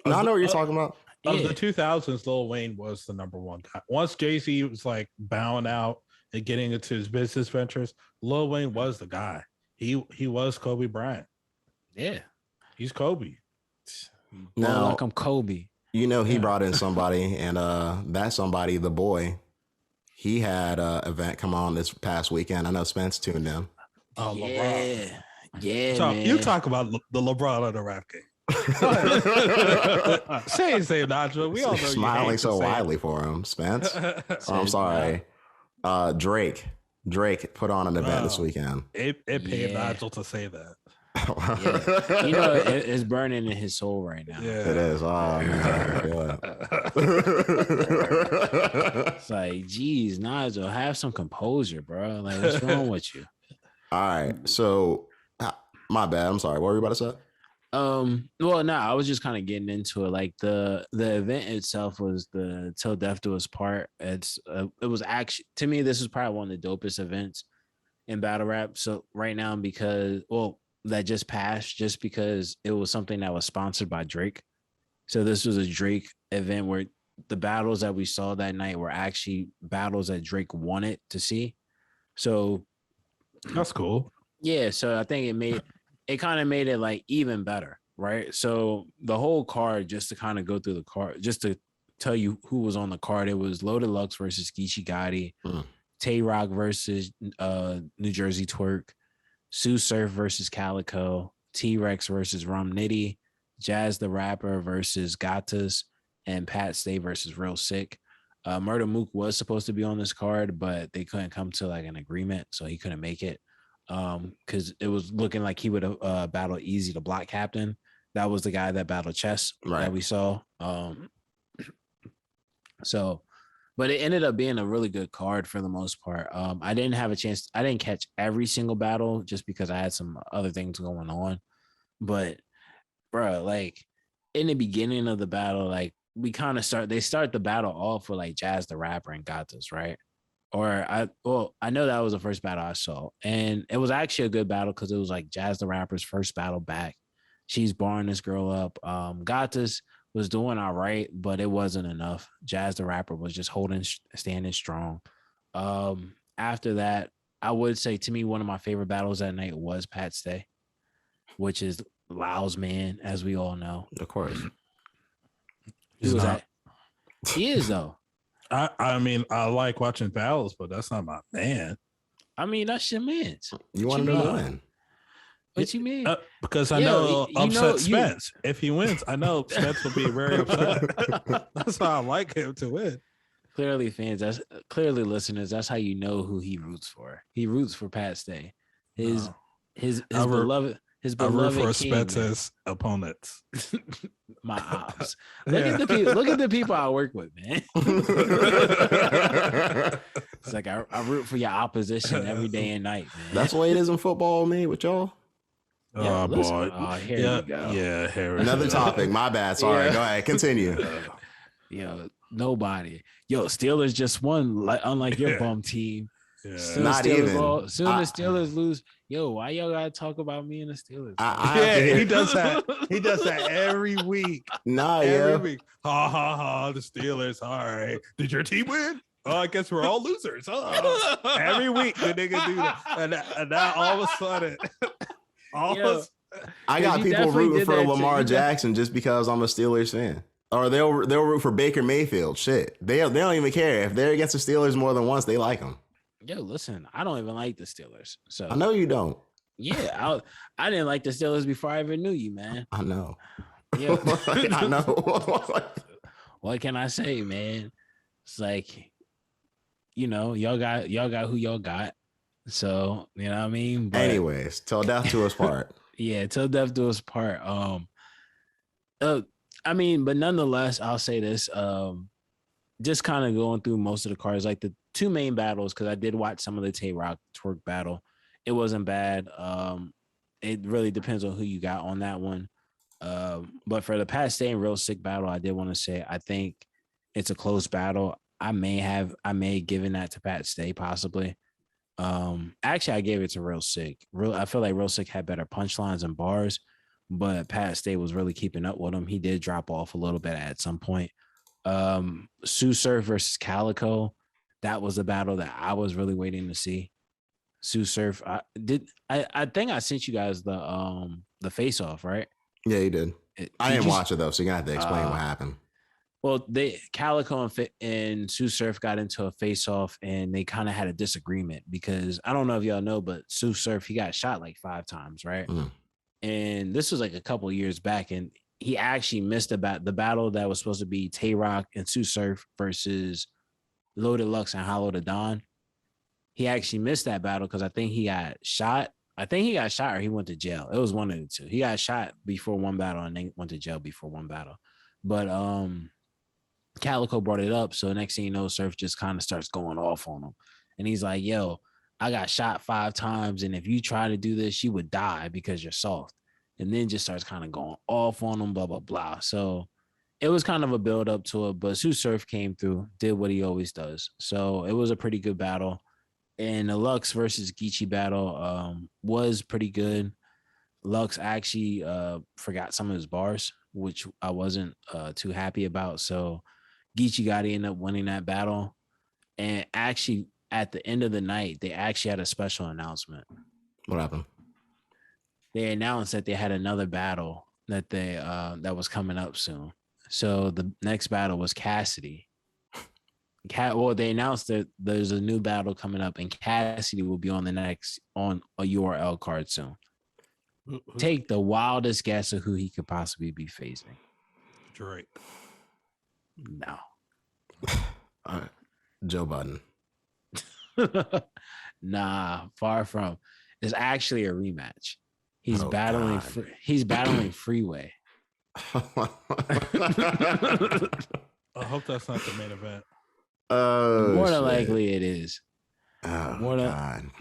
No, I know what you're talking about. Of the 2000s, Lil Wayne was the number one guy. Once Jay-Z was like bowing out and getting into his business ventures, Lil Wayne was the guy. He was Kobe Bryant. Yeah, he's Kobe. Now, like I'm Kobe. You know, he brought in somebody, and that somebody, the boy, he had an event come on this past weekend. I know Spence tuned in. Oh, LeBron. Yeah, man. You talk about the LeBron of the rap game. Say Nigel. We all know smiling so widely for him, Spence. I'm sorry. Drake put on an event this weekend. It paid Nigel to say that. Yeah. You know, it's burning in his soul right now. Yeah. It is. Oh, man. It's like, geez, Nigel, have some composure, bro. Like, what's wrong with you? All right. So, my bad. I'm sorry. What were you about to say? Well, no, I was just kind of getting into it. Like the event itself was the Til Death Do Us part. It was actually, to me, this was probably one of the dopest events in battle rap. So right now, that just passed, just because it was something that was sponsored by Drake. So this was a Drake event where the battles that we saw that night were actually battles that Drake wanted to see. So that's cool. Yeah, so I think it kind of made it like even better, right? So the whole card, just to kind of go through the card, just to tell you who was on the card, it was Loaded Lux versus Geechee Gotti, Tay Rock versus New Jersey Twerk, Sue Surf versus Calico, T-Rex versus Rum Nitty, Jazz the Rapper versus Gatas, and Pat Stay versus Real Sick. Murder Mook was supposed to be on this card, but they couldn't come to like an agreement, so he couldn't make it. Because it was looking like he would have battled Easy, the Block Captain. That was the guy that battled Chess that we saw. But it ended up being a really good card for the most part. I didn't have a chance. I didn't catch every single battle just because I had some other things going on. But, bro, like in the beginning of the battle, like they start the battle off with like Jazz the Rapper and Gatas, right? I know that was the first battle I saw, and it was actually a good battle because it was like Jazz the Rapper's first battle back. She's barring this girl up. Gatas was doing all right, but it wasn't enough. Jazz the Rapper was just standing strong. After that, I would say to me one of my favorite battles that night was Pat Stay, which is Lau's man, as we all know. Of course, he is though. I mean, I like watching battles, but that's not my man. I mean, that's your man. You want him to win? What you mean? Because I know upset Spence. If he wins, I know Spence will be very upset. That's how I like him to win. Clearly, fans, listeners, that's how you know who he roots for. He roots for Pat Stay. His beloved. I root for Spence's opponents. My ops. Look at the people I work with, man. It's like I root for your opposition every day and night, man. That's the way it is in football, me with y'all. Oh boy! Here you go. Yeah, another topic. My bad. Sorry. Go ahead. Continue. Nobody. Steelers just won. Unlike your bum team. Yeah. Not even. Soon as Steelers lose, why y'all gotta talk about me and the Steelers? He does that. He does that every week. Every week. Ha ha ha! The Steelers. All right. Did your team win? Oh, I guess we're all losers. Every week the nigga do that, and now all of a sudden, I got people rooting for Lamar Jackson just because I'm a Steelers fan. Or they'll root for Baker Mayfield. Shit, they don't even care if they're against the Steelers more than once. They like them. Listen, I don't even like the Steelers. So I know you don't. Yeah, I didn't like the Steelers before I ever knew you, man. I know. Yeah, I know. What can I say, man? It's like, y'all got who y'all got. So you know what I mean. But, anyways, Till Death Do Us part. Yeah, Till Death Do Us part. I mean, but nonetheless, I'll say this. Just kind of going through most of the cards, like the two main battles, because I did watch some of the Tay Rock Twerk battle. It wasn't bad. It really depends on who you got on that one. But for the Pat Stay and Real Sick battle, I did want to say I think it's a close battle. I may have given that to Pat Stay possibly. Actually, I gave it to Real Sick. I feel like Real Sick had better punchlines and bars, but Pat Stay was really keeping up with him. He did drop off a little bit at some point. Sue Surf versus Calico, that was a battle that I was really waiting to see. Sue Surf, I think I sent you guys the face off, right? Yeah, you did. I didn't watch it though, so you're gonna have to explain what happened. Well, Calico and Sue Surf got into a face off, and they kind of had a disagreement because I don't know if y'all know, but Sue Surf, he got shot like 5 times, right? And this was like a couple of years back, and he actually missed the battle that was supposed to be Tay Rock and Sue Surf versus Loaded Lux and Hollow the Don. He actually missed that battle because I think he got shot. I think he got shot or he went to jail. It was one of the two. He got shot before one battle and then went to jail before one battle. But Calico brought it up. So next thing you know, Surf just kind of starts going off on him. And he's like, yo, I got shot 5 times. And if you try to do this, you would die because you're soft. And then just starts kind of going off on him, blah, blah, blah. So it was kind of a build up to it, but Sue Surf came through, did what he always does. So it was a pretty good battle. And the Lux versus Geechee battle was pretty good. Lux actually forgot some of his bars, which I wasn't too happy about. So Geechee got to end up winning that battle. And actually, at the end of the night, they actually had a special announcement. What happened? They announced that they had another battle that that was coming up soon. So the next battle was Cassidy. They announced that there's a new battle coming up, and Cassidy will be on a URL card soon. Take the wildest guess of who he could possibly be facing. Drake. No. Joe Budden. Nah, far from. It's actually a rematch. He's battling. He's battling Freeway. I hope that's not the main event. More than likely it is. More than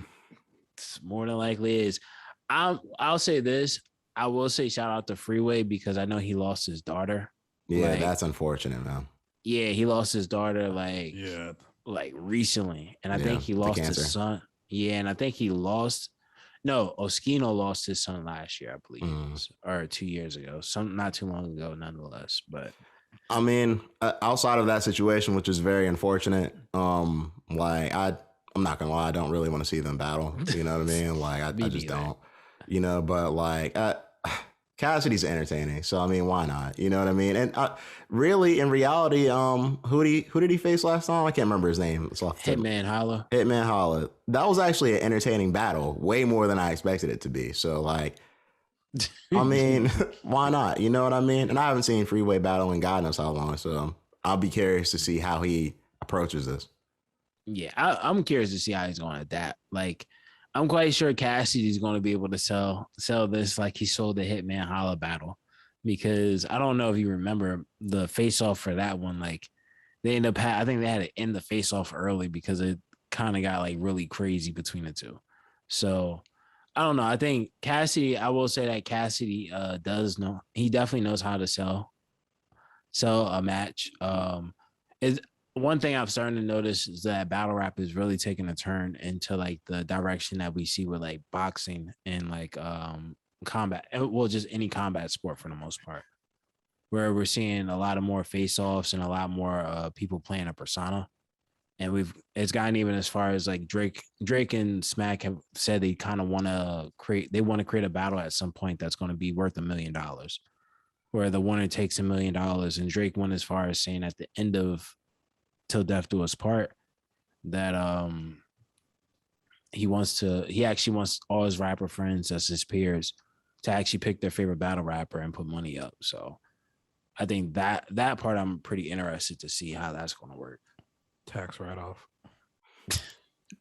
likely it is. I'll say this. I will say shout out to Freeway because I know he lost his daughter. Yeah, that's unfortunate, man. Yeah, he lost his daughter like recently, and I think he lost his son. Yeah, and I think he lost. No, Oskino lost his son last year, I believe, or 2 years ago. Not too long ago, nonetheless. But I mean, outside of that situation, which is very unfortunate, I'm not gonna lie, I don't really want to see them battle. You know what I mean? Like, I just don't. You know, but like, Cassidy's entertaining, so I mean, why not? You know what I mean? And really, in reality, who did he face last time? I can't remember his name. Hitman Holla. Hitman Holla. That was actually an entertaining battle, way more than I expected it to be. So like, I mean, why not? You know what I mean? And I haven't seen Freeway battle in God knows how long, so I'll be curious to see how he approaches this. Yeah, I'm curious to see how he's going to adapt. Like, I'm quite sure Cassidy's going to be able to sell this like he sold the Hitman Holla battle, because I don't know if you remember the face off for that one. Like, I think they had to end the face off early because it kind of got like really crazy between the two. So I don't know. I think Cassidy, I will say that Cassidy he definitely knows how to sell a match. One thing I've started to notice is that battle rap is really taking a turn into like the direction that we see with like boxing and like combat, well, just any combat sport for the most part, where we're seeing a lot of more face-offs and a lot more people playing a persona. And it's gotten even as far as like Drake and Smack have said they kind of want to create a battle at some point that's going to be worth $1 million, where the winner takes $1 million. And Drake went as far as saying at the end of Till Death Do Us part that he actually wants all his rapper friends as his peers to actually pick their favorite battle rapper and put money up. So I think that part I'm pretty interested to see how that's going to work. Tax write-off.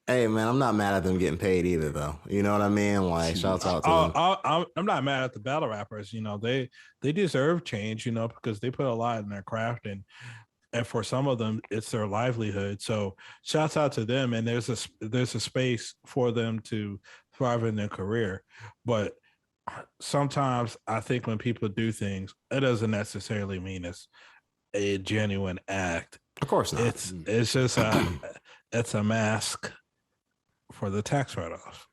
Hey man, I'm not mad at them getting paid either, though. You know what I mean? Like, shouts out to them. I'm not mad at the battle rappers. You know, they deserve change. You know, because they put a lot in their craft, and for some of them, it's their livelihood. So, shouts out to them. And there's a space for them to thrive in their career. But sometimes I think when people do things, it doesn't necessarily mean it's a genuine act. Of course not. It's just it's a mask for the tax write-off.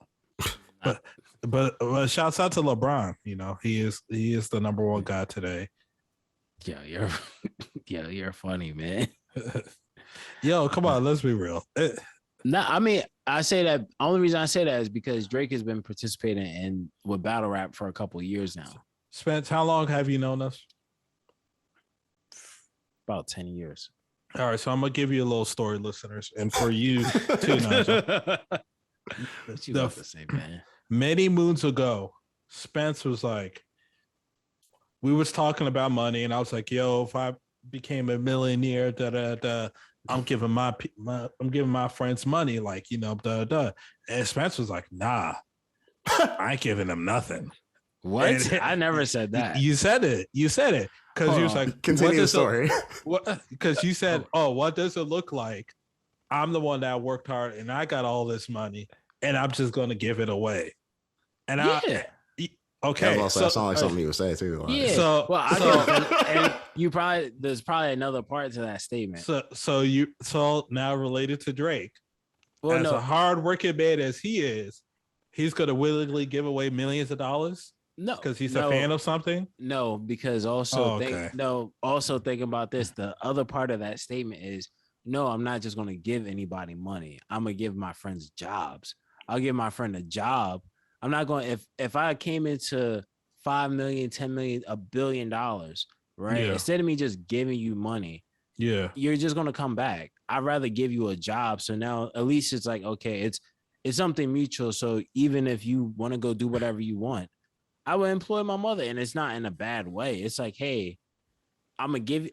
But shouts out to LeBron. You know, he is the number one guy today. Yeah, you're funny, man. Yo, come on, let's be real. No, I mean, I say that only reason I say that is because Drake has been participating with battle rap for a couple of years now. Spence, how long have you known us? About 10 years. All right, so I'm gonna give you a little story, listeners, and for you too, Nigel. What you about to say, man? Many moons ago, Spence was like, we was talking about money, and I was like, yo, if I became a millionaire, I'm giving my friends money, like, you know, And Spence was like, nah, I ain't giving them nothing. What? I never said that. You said it. Because you was like, continue the story. Because you said, oh, what does it look like? I'm the one that worked hard and I got all this money and I'm just going to give it away. And okay. That sounds like something you would say too. Like. Yeah. And there's probably another part to that statement. So now related to Drake, as a hard-working man as he is, he's going to willingly give away millions of dollars. No, because he's a fan of something. No, because also think about this. The other part of that statement is no. I'm not just going to give anybody money. I'm gonna give my friends jobs. I'll give my friend a job. I'm not going. If I came into 5 million, 10 million, $1 billion, right? Yeah. Instead of me just giving you money, you're just gonna come back. I'd rather give you a job. So now at least it's like okay, it's something mutual. So even if you want to go do whatever you want. I would employ my mother, and it's not in a bad way. It's like, hey, I'm gonna give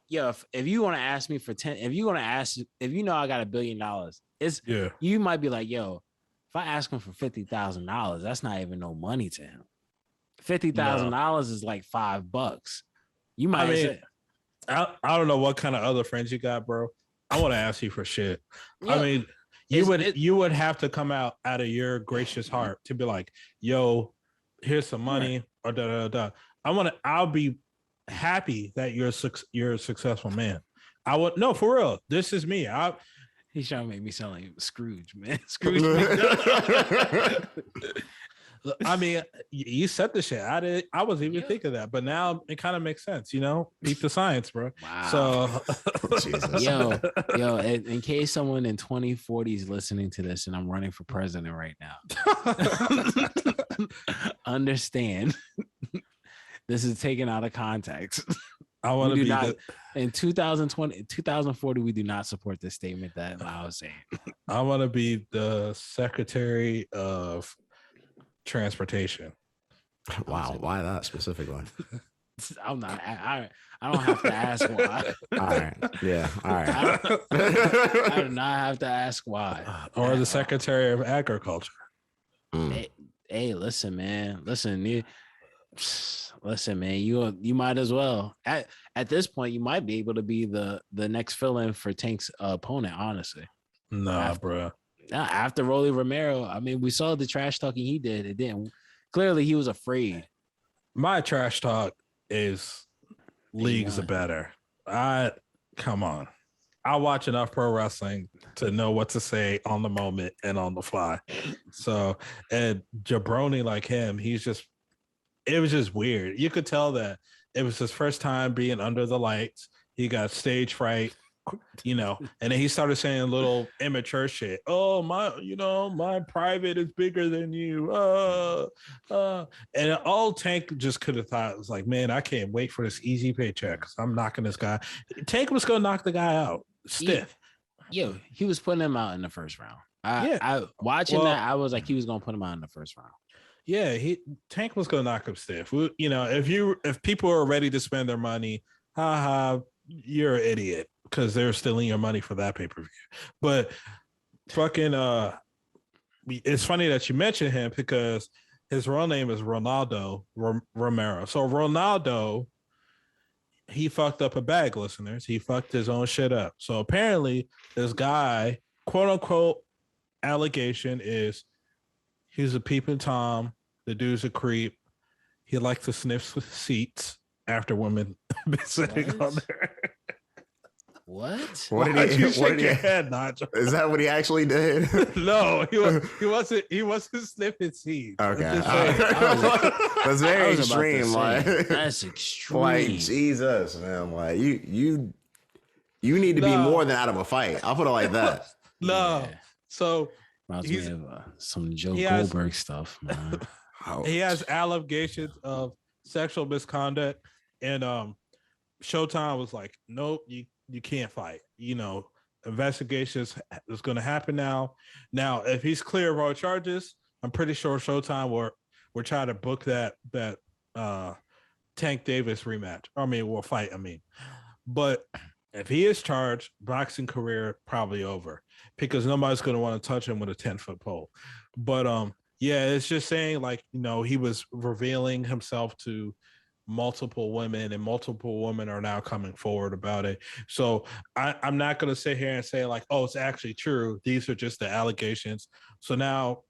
you. If you want to ask me for 10, if you know I got $1 billion, you might be like, yo, if I ask him for $50,000, that's not even no money to him. $50,000 is like $5. You might say, I don't know what kind of other friends you got, bro. I want to ask you for shit. Yeah. I mean, you would have to come out of your gracious heart to be like, yo. Here's some money or I'll be happy that you're a successful man. No, for real. This is me. He's trying to make me sound like Scrooge, man. Scrooge. I mean, you said the shit. I wasn't even thinking that, but now it kind of makes sense, you know? Beat the science, bro. Wow. So yo, in case someone in 2040 is listening to this and I'm running for president right now. Understand. This is taken out of context. I want to be in 2040, we do not support this statement that I was saying. I want to be the Secretary of Transportation. Wow, why that specifically? I'm not. I don't have to ask why. All right. Yeah. All right. I do not have to ask why. Or the Secretary of Agriculture. Hey, listen, man. Listen, man. You might as well. At this point, you might be able to be the next fill-in for Tank's opponent. Honestly. Bro. After Rolley Romero, I mean, we saw the trash talking he did. It didn't. Clearly, he was afraid. My trash talk is leagues better. Come on. I watch enough pro wrestling to know what to say on the moment and on the fly. So, and jabroni like him, it was just weird. You could tell that it was his first time being under the lights. He got stage fright. You know, and then he started saying little immature shit. Oh, my private is bigger than you. And all Tank just could have thought was like, man, I can't wait for this easy paycheck because I'm knocking this guy. Tank was gonna knock the guy out stiff. He was putting him out in the first round. I watching that, I was like, he was gonna put him out in the first round. Yeah, Tank was gonna knock him stiff. You know, if people are ready to spend their money, you're an idiot. Because they're stealing your money for that pay-per-view. But fucking it's funny that you mentioned him because his real name is Ronaldo Romero. So Ronaldo, he fucked up a bag, listeners. He fucked his own shit up. So apparently this guy, quote unquote, allegation is he's a peeping Tom. The dude's a creep. He likes to sniff seats after women been sitting on there. What? What did he? What did he? Head, Nacho? Is that what he actually did? No, he wasn't sniffing seeds. Okay, That's very extreme. Like that's extreme. Like Jesus, man. Like you need to be more than out of a fight. I'll put it like that. No, Yeah. So Reminds me of some Joe Goldberg stuff, man. He has allegations of sexual misconduct, and Showtime was like, "Nope, you can't fight." You know, investigations is going to happen now. Now, if he's clear of all charges, I'm pretty sure Showtime we're trying to book that Tank Davis rematch. We'll fight. But if he is charged, boxing career probably over because nobody's going to want to touch him with a 10-foot pole. But yeah, it's just saying like, you know, he was revealing himself to multiple women and multiple women are now coming forward about it. So I'm not going to sit here and say like, oh, it's actually true. These are just the allegations. So now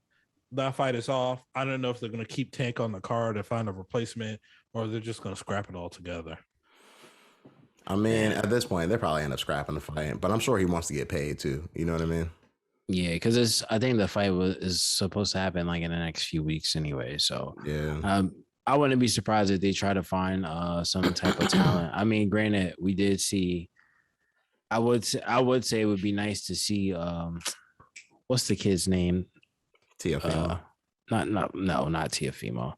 that fight is off. I don't know if they're going to keep Tank on the card and find a replacement or they're just going to scrap it all together. I mean, at this point, they probably end up scrapping the fight, but I'm sure he wants to get paid too. You know what I mean? Yeah, because I think the fight is supposed to happen like in the next few weeks anyway. So yeah, I wouldn't be surprised if they try to find some type of talent. I mean, granted, we did see. I would say it would be nice to see. What's the kid's name? Teofimo. Not Teofimo.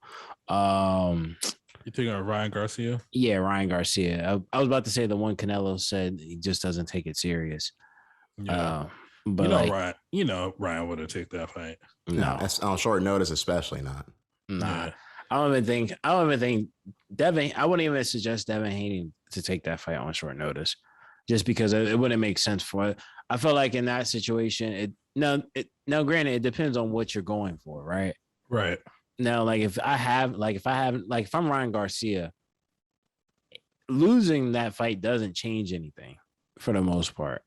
You thinking of Ryan Garcia? Yeah, Ryan Garcia. I was about to say the one Canelo said he just doesn't take it serious. Yeah. But Ryan wouldn't take that fight. No, that's on short notice, especially not. Nah. Yeah. I don't even think Devin. I wouldn't even suggest Devin Haney to take that fight on short notice, just because it wouldn't make sense for it. I feel like in that situation, now granted, it depends on what you're going for, right? Right. Now, if I'm Ryan Garcia, losing that fight doesn't change anything for the most part.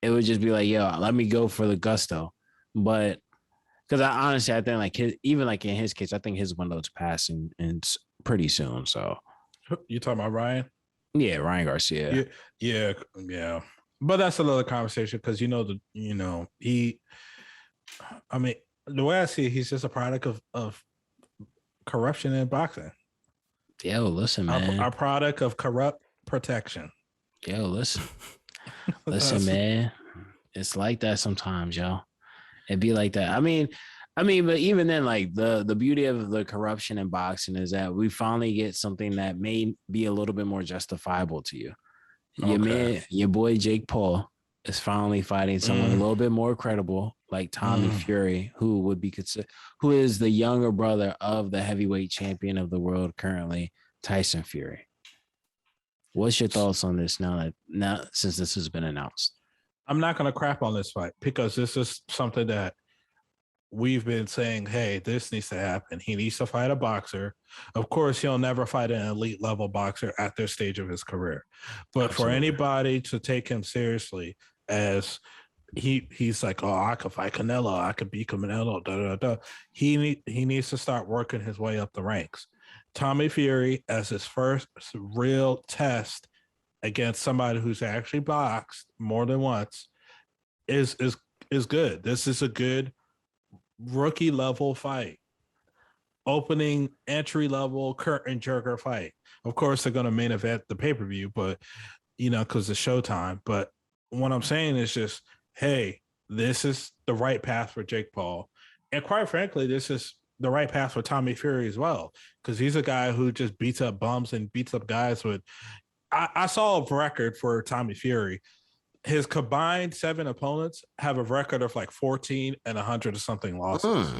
It would just be like, yo, let me go for the gusto. But because I think in his case, I think his window's passing and pretty soon. So you talking about Ryan? Yeah, Ryan Garcia. Yeah. But that's another conversation because the way I see it, he's just a product of corruption in boxing. Yo, listen, man. A product of corrupt protection. Yo, listen. Listen, man. It's like that sometimes, yo. It'd be like that. I mean, but even then, like the beauty of the corruption in boxing is that we finally get something that may be a little bit more justifiable to you. Your boy Jake Paul is finally fighting someone a little bit more credible, like Tommy Fury, who is the younger brother of the heavyweight champion of the world currently, Tyson Fury. What's your thoughts on this now since this has been announced? I'm not going to crap on this fight because this is something that we've been saying, hey, this needs to happen. He needs to fight a boxer. Of course, he'll never fight an elite level boxer at this stage of his career. But Absolutely. For anybody to take him seriously as he's like, oh, I could fight Canelo. I could beat Canelo. He needs to start working his way up the ranks. Tommy Fury, as his first real test against somebody who's actually boxed more than once, is good. This is a good rookie level fight. Opening entry level curtain jerker fight. Of course, they're going to main event the pay-per-view, but because it's Showtime. But what I'm saying is just, hey, this is the right path for Jake Paul. And quite frankly, this is the right path for Tommy Fury as well, because he's a guy who just beats up bums and beats up guys with. I saw a record for Tommy Fury. His combined 7 opponents have a record of like 14 and 100 or something losses.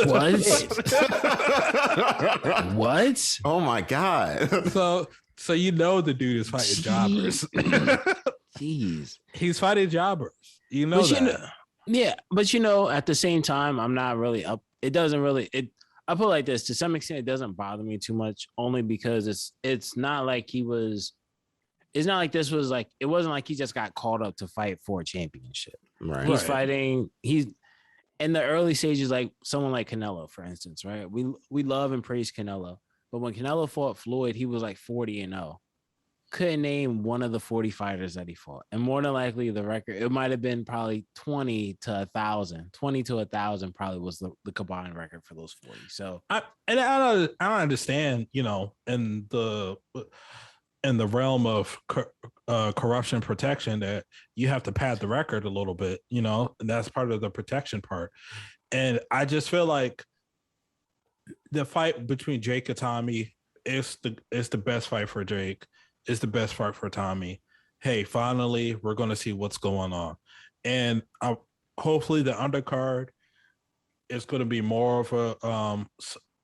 What? What? Oh my God. So the dude is fighting jobbers. Jeez. He's fighting jobbers. That. Yeah, but at the same time, I'm not really up. It doesn't really I put it like this, to some extent it doesn't bother me too much, only because it's not like he was it's not like this was like it wasn't like he just got called up to fight for a championship. Right. He's fighting, he's in the early stages, like someone like Canelo, for instance, right? We love and praise Canelo, but when Canelo fought Floyd, he was like 40-0. Couldn't name one of the 40 fighters that he fought. And more than likely the record, it might have been probably 20 to 1,000. 20 to 1,000 probably was the combined record for those 40. So I don't understand, in the realm of corruption protection, that you have to pad the record a little bit, and that's part of the protection part. And I just feel like the fight between Jake and Tommy is the best fight for Jake. It's the best fight for Tommy. Hey, finally, we're going to see what's going on. And hopefully the undercard is going to be more of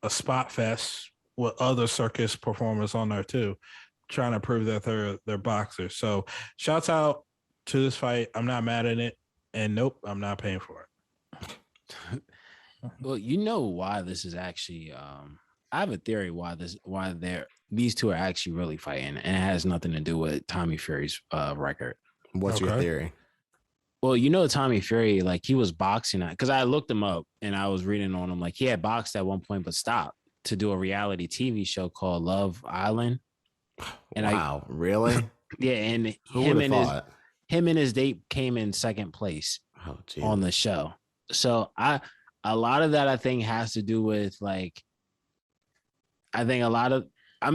a spot fest with other circus performers on there too, trying to prove that they're boxers. So shouts out to this fight. I'm not mad at it. And nope, I'm not paying for it. Well, why this is actually I have a theory why these two are actually really fighting, and it has nothing to do with Tommy Fury's record. What's your theory? Well, Tommy Fury, like he was boxing at, because I looked him up and I was reading on him, like he had boxed at one point but stopped to do a reality TV show called Love Island. And wow, really? Yeah, and him and his date came in second place on the show. So a lot of that I think has to do with like, I think a lot of, I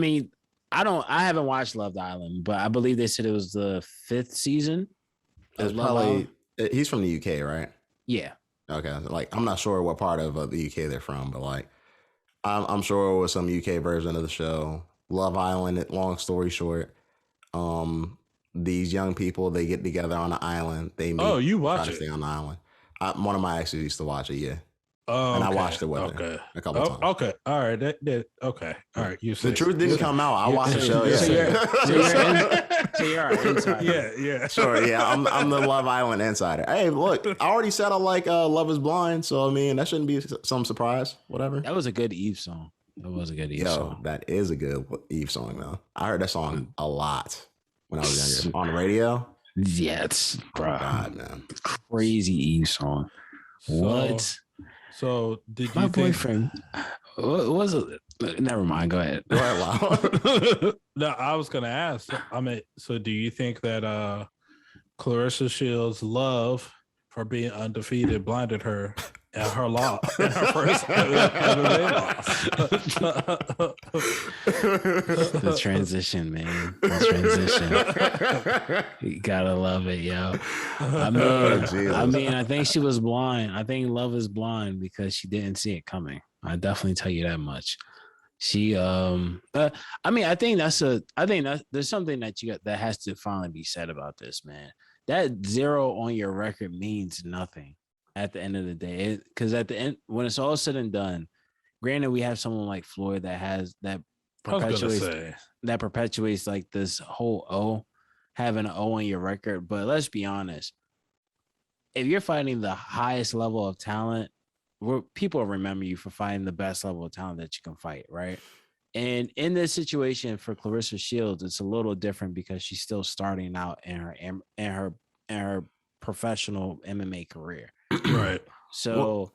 haven't watched Love Island, but I believe they said it was the 5th season. It's probably, he's from the UK, right? Yeah. Okay. Like, I'm not sure what part of the UK they're from, but like, I'm sure it was some UK version of the show. Love Island, long story short, these young people, they get together on an island. They meet. Oh, you watch try to it? stay on the island. One of my exes used to watch it, yeah. Oh, and I watched it with her a couple times. Okay, all right, okay, all right. The truth didn't come out. I watched the show. So you're our insider. Yeah. Sure, yeah. I'm the Love Island insider. Hey, look, I already said I like Love Is Blind, so I mean that shouldn't be some surprise. Whatever. That was a good Eve song. That is a good Eve song though. I heard that song a lot when I was younger on the radio. Yeah, it's bro. God, man. Crazy Eve song. What? So did my you boyfriend? What was it? Never mind. Go ahead. Wow. No, I was gonna ask. So do you think that Clarissa Shields' love for being undefeated blinded her at her loss, her first MMA loss? The transition, man. The transition. You gotta love it, yo. I think she was blind. I think Love Is Blind because she didn't see it coming. I definitely tell you that much. She I think there's something that has to finally be said about this, man. That 0 on your record means nothing at the end of the day, because at the end, when it's all said and done, granted we have someone like Floyd that perpetuates like this whole having an O on your record. But let's be honest, if you're fighting the highest level of talent, people remember you for fighting the best level of talent that you can fight, right? And in this situation for Clarissa Shields, it's a little different because she's still starting out in her professional MMA career. Right. So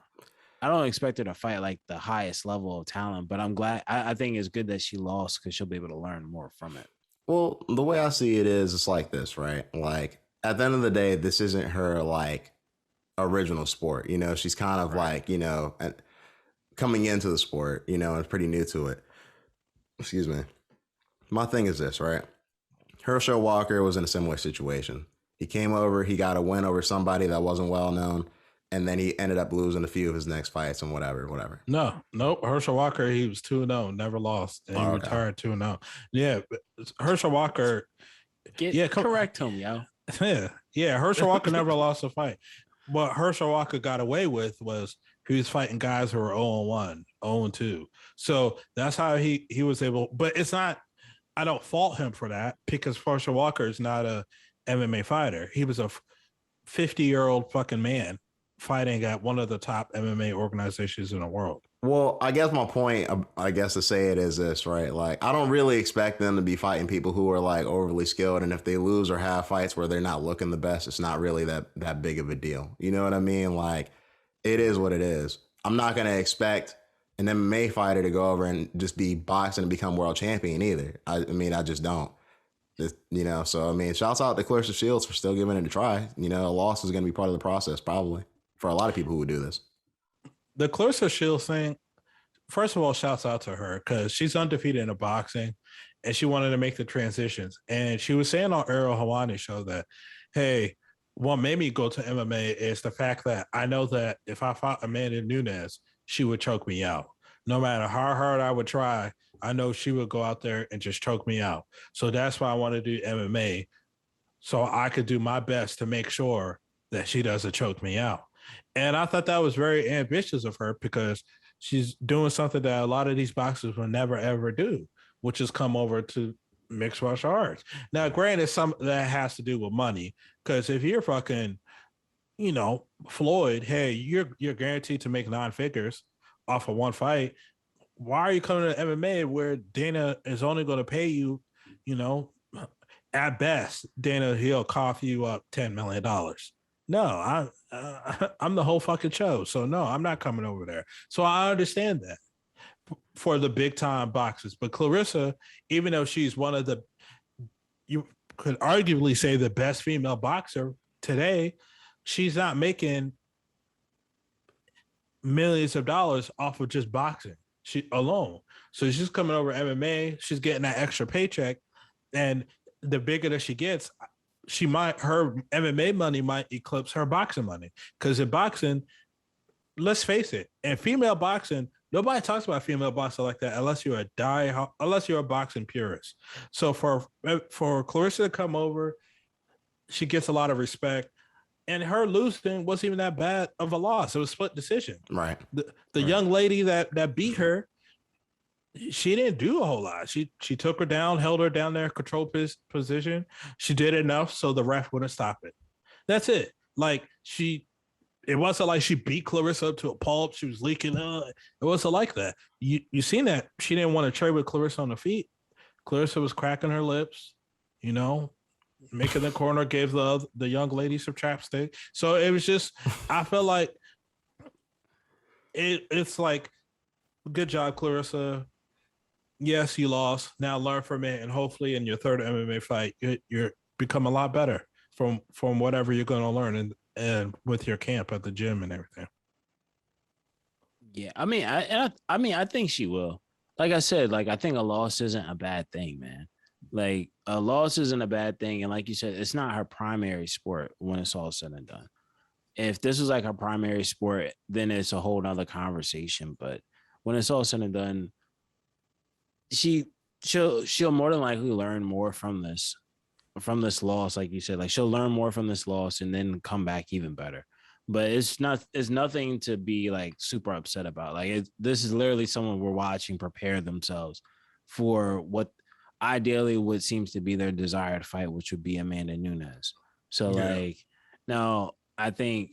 I don't expect her to fight like the highest level of talent, but I'm glad. I think it's good that she lost because she'll be able to learn more from it. Well, the way I see it is, it's like this, right? Like at the end of the day, this isn't her like original sport. She's kind of like, coming into the sport, and pretty new to it. Excuse me. My thing is this, right? Herschel Walker was in a similar situation. He came over, he got a win over somebody that wasn't well known, and then he ended up losing a few of his next fights and whatever. No. Herschel Walker, he was 2-0, never lost, and he retired 2-0. Yeah, Herschel Walker. Correct him, yo. Yeah. Herschel Walker never lost a fight. What Herschel Walker got away with was he was fighting guys who were 0-1, 0-2. So that's how he was able. But it's not. I don't fault him for that because Herschel Walker is not a MMA fighter. He was a 50-year-old fucking man fighting at one of the top MMA organizations in the world. Well, I guess my point, I guess to say it is this, right? Like, I don't really expect them to be fighting people who are like overly skilled. And if they lose or have fights where they're not looking the best, it's not really that big of a deal. You know what I mean? Like, it is what it is. I'm not going to expect an MMA fighter to go over and just be boxing and become world champion either. I mean, I just don't. You know, so I mean, shouts out to Clarissa Shields for still giving it a try. You know, a loss is going to be part of the process, probably, for a lot of people who would do this. The Clarissa Shields thing, first of all, shouts out to her because she's undefeated in the boxing and she wanted to make the transitions. And she was saying on Ariel Helwani's show that, hey, what made me go to MMA is the fact that I know that if I fought Amanda Nunes, she would choke me out. No matter how hard I would try, I know she would go out there and just choke me out. So that's why I want to do MMA, so I could do my best to make sure that she doesn't choke me out. And I thought that was very ambitious of her because she's doing something that a lot of these boxers will never, ever do, which is come over to mixed martial arts. Now, granted, some that has to do with money, because if you're fucking, you know, Floyd, hey, you're guaranteed to make 9 figures off of one fight. Why are you coming to MMA where Dana is only going to pay you, you know, at best, Dana, he'll cough you up $10 million. No, I'm the whole fucking show. So no, I'm not coming over there. So I understand that for the big time boxers. But Clarissa, even though she's one of the, you could arguably say the best female boxer today, she's not making millions of dollars off of just boxing. She alone. So she's coming over MMA. She's getting that extra paycheck. And the bigger that she gets, her MMA money might eclipse her boxing money. Because in boxing, let's face it, in female boxing, nobody talks about female boxing like that unless you're a boxing purist. So for Clarissa to come over, she gets a lot of respect. And her losing wasn't even that bad of a loss. It was a split decision. Right. The young lady that beat her, she didn't do a whole lot. She took her down, held her down there, control position. She did enough so the ref wouldn't stop it. That's it. Like it wasn't like she beat Clarissa up to a pulp. She was leaking. It wasn't like that. You seen that she didn't want to trade with Clarissa on the feet. Clarissa was cracking her lips, you know, making the corner, gave the young lady some chapstick. So it was just, I feel like it's like, good job, Clarissa. Yes, you lost. Now learn from it, and hopefully in your third MMA fight, you're become a lot better from whatever you're going to learn and with your camp at the gym and everything. Yeah, I mean, I think she will. Like I said, like I think a loss isn't a bad thing, man. Like a loss isn't a bad thing, and like you said, it's not her primary sport when it's all said and done. If this was like her primary sport, then it's a whole nother conversation. But when it's all said and done, she'll more than likely learn more from this loss, like you said. Like she'll learn more from this loss and then come back even better. But it's nothing to be like super upset about. Like this is literally someone we're watching prepare themselves for what ideally what seems to be their desired fight, which would be Amanda Nunes. So like now I think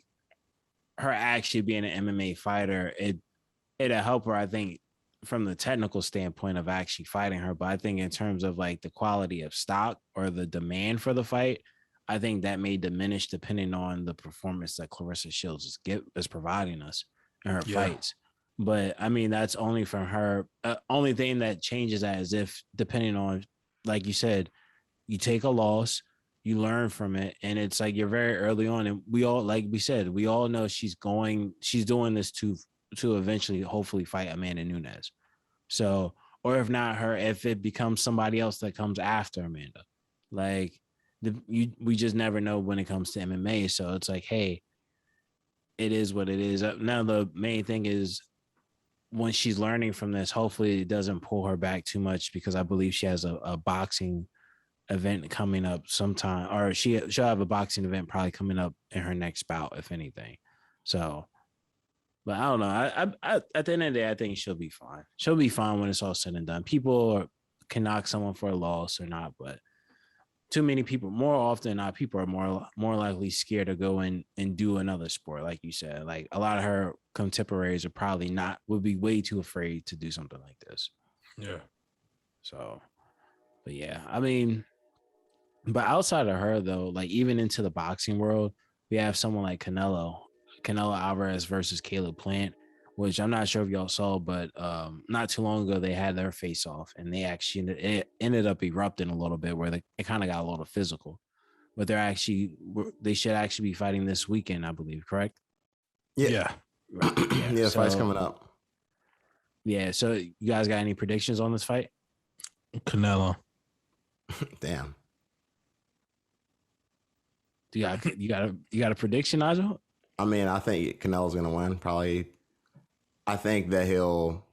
her actually being an MMA fighter, it'll help her, I think, from the technical standpoint of actually fighting her. But I think in terms of like the quality of stock or the demand for the fight, I think that may diminish depending on the performance that Clarissa Shields is providing us in her fights. But I mean, that's only from her. Only thing that changes that is if, depending on, like you said, you take a loss, you learn from it, and it's like you're very early on, and we all, like we said, we all know she's doing this to eventually, hopefully, fight Amanda Nunes. So, or if not her, if it becomes somebody else that comes after Amanda, like we just never know when it comes to MMA. So it's like, hey, it is what it is. Now the main thing is, when she's learning from this, hopefully it doesn't pull her back too much, because I believe she has a boxing event coming up sometime, or she'll have a boxing event probably coming up in her next bout, if anything. So, but I don't know. I at the end of the day, I think she'll be fine. She'll be fine when it's all said and done. People can knock someone for a loss or not, but too many people. More often than not, people are more likely scared to go and do another sport, like you said. Like a lot of her contemporaries would be way too afraid to do something like this. Yeah. So, but yeah, I mean, but outside of her though, like even into the boxing world, we have someone like Canelo Alvarez versus Caleb Plant, which I'm not sure if y'all saw, but not too long ago they had their face off, and it ended up erupting a little bit where it kind of got a little physical. But they should actually be fighting this weekend, I believe, correct? Yeah. Right. Yeah. Yeah, fight's coming up. Yeah. So you guys got any predictions on this fight? Canelo. Damn. You got a prediction, Nigel? I mean, I think Canelo's gonna win. Probably. I think that he'll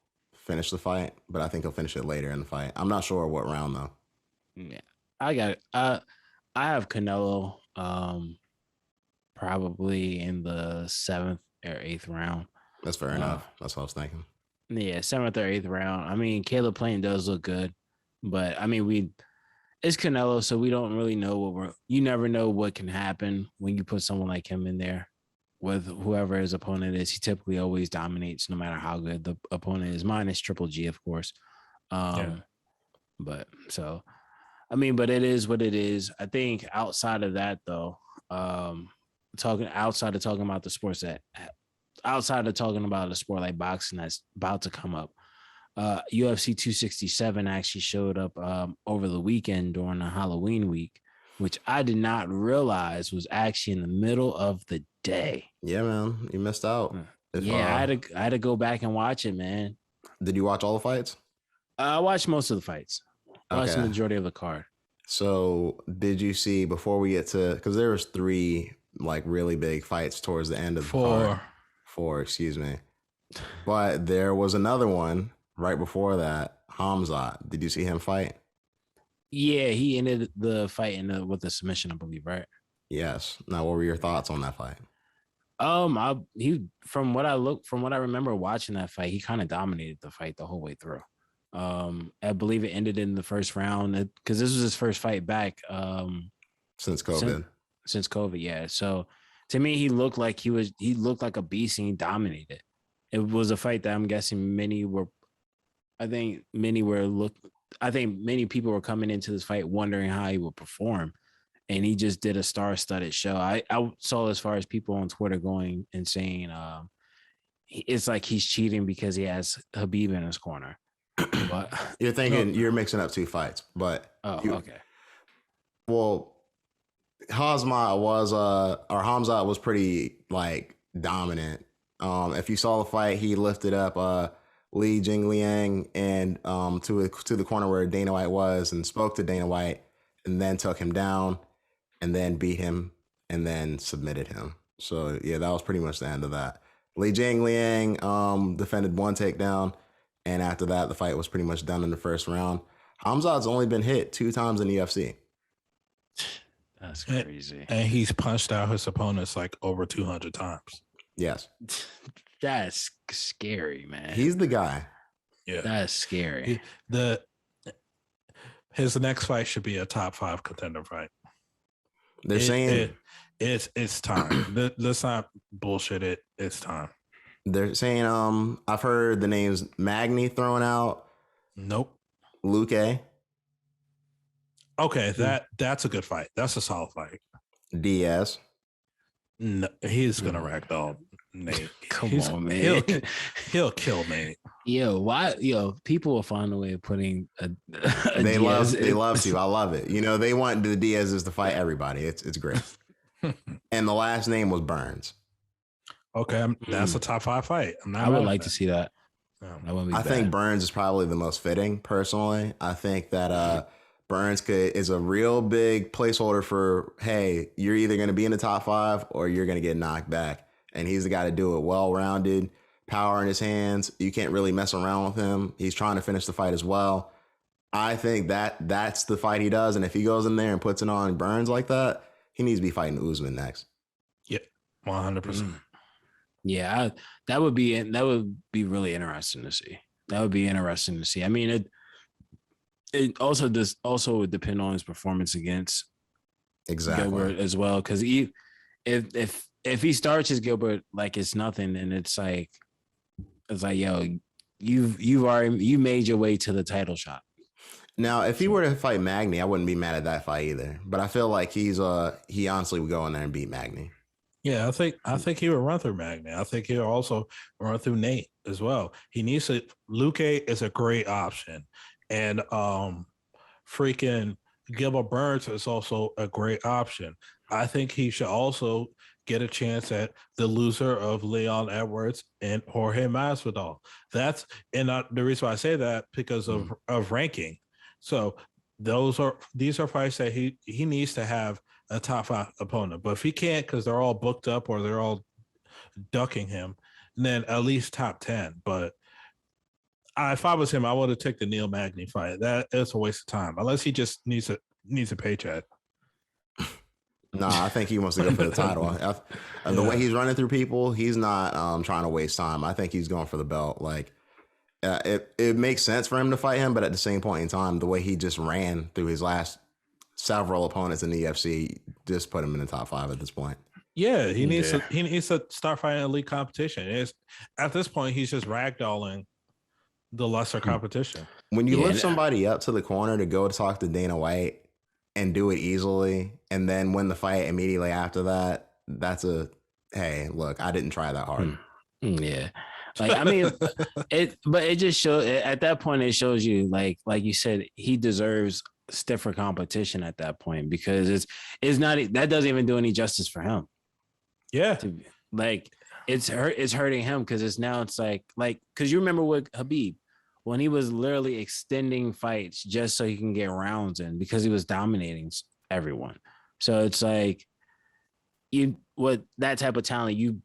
finish the fight, but I think he'll finish it later in the fight. I'm not sure what round though. Yeah, I got it. I have Canelo probably in the 7th or 8th round. That's fair enough. That's what I was thinking. Yeah, 7th or 8th round. I mean, Caleb Plant does look good, but I mean, it's Canelo, so we don't really know you never know what can happen when you put someone like him in there with whoever his opponent is. He typically always dominates no matter how good the opponent is, minus Triple G, of course. But so, I mean, but it is what it is. I think outside of that though, outside of talking about the sport like boxing that's about to come up, UFC 267 actually showed up over the weekend during the Halloween week, which I did not realize was actually in the middle of the day. Yeah, man, you missed out. I had to go back and watch it, man. Did you watch all the fights? I watched most of the fights. I watched the Okay. majority of the card. So did you see, before we get to, because there was 3 like really big fights towards the end of the card. 4, excuse me. But there was another one right before that, Hamzat. Did you see him fight? Yeah, he ended the fight with a submission, I believe, right? Yes. Now, what were your thoughts on that fight? From what I remember watching that fight, he kind of dominated the fight the whole way through. I believe it ended in the first round because this was his first fight back Since COVID. Since COVID, yeah. So to me, he looked like a beast and he dominated. It was a fight that I'm guessing many people were coming into this fight wondering how he would perform, and he just did a star-studded show. I saw as far as people on Twitter going and saying it's like he's cheating because he has Habib in his corner. But You're thinking you're mixing up 2 fights, but okay. Well, Hamzat was pretty like dominant. If you saw the fight, he lifted up Li Jingliang and to the corner where Dana White was and spoke to Dana White and then took him down and then beat him and then submitted him. So yeah, that was pretty much the end of that. Li Jingliang defended 1 takedown, and after that, the fight was pretty much done in the first round. Hamzat's only been hit 2 times in the UFC. That's crazy. And he's punched out his opponents like over 200 times. Yes. That's scary, man. He's the guy. Yeah. That's scary. His next fight should be a top 5 contender fight. They're saying it's time. Let's not bullshit it. It's time. They're saying I've heard the names Magny thrown out. Nope. Luque. Okay, that's a good fight. That's a solid fight. Diaz. No, he's gonna ragdoll Nate. Come on, man. He'll kill Nate. Why? People will find a way of putting They love to. I love it. You know, they want the Diaz's to fight everybody. It's great. And the last name was Burns. Okay, that's a top 5 fight. I would like to see that. I think Burns is probably the most fitting, personally. I think that Burns is a real big placeholder for, hey, you're either going to be in the top 5 or you're going to get knocked back. And he's the guy to do it. Well-rounded, power in his hands. You can't really mess around with him. He's trying to finish the fight as well. I think that's the fight he does. And if he goes in there and puts it on Burns like that, he needs to be fighting Usman next. Yep, 100%. Yeah, that would be really interesting to see. That would be interesting to see. I mean, it also would depend on his performance against Exactly. Gilbert as well. Because if he starts his Gilbert like it's nothing, and it's like yo, you made your way to the title shot. Now, if he were to fight Magny, I wouldn't be mad at that fight either. But I feel like he honestly would go in there and beat Magny. Yeah, I think he would run through Magny. I think he'll also run through Nate as well. He needs to. Luque is a great option, and freaking Gilbert Burns is also a great option. I think he should also get a chance at the loser of Leon Edwards and Jorge Masvidal. The reason why I say that because of ranking. So these are fights that he needs to have a top 5 opponent. But if he can't, because they're all booked up or they're all ducking him, then at least top 10. But if I was him, I would have taken the Neil Magny fight. That is a waste of time, unless he just needs a paycheck. Nah, I think he wants to go for the title. The way he's running through people, he's not trying to waste time. I think he's going for the belt. Like, it makes sense for him to fight him, but at the same point in time, the way he just ran through his last several opponents in the UFC just put him in the top 5 at this point. Yeah, he needs to start fighting elite competition. At this point, he's just ragdolling the lesser competition. When you lift somebody up to the corner to go talk to Dana White and do it easily and then win the fight immediately after that, that's hey, look, I didn't try that hard. Yeah. Like, I mean, it just shows at that point, it shows you like you said, he deserves stiffer competition at that point, because it's not, that doesn't even do any justice for him. Yeah. Like it's hurting him, because it's like, because you remember with Habib, when he was literally extending fights just so he can get rounds in, because he was dominating everyone. So it's like, that type of talent, you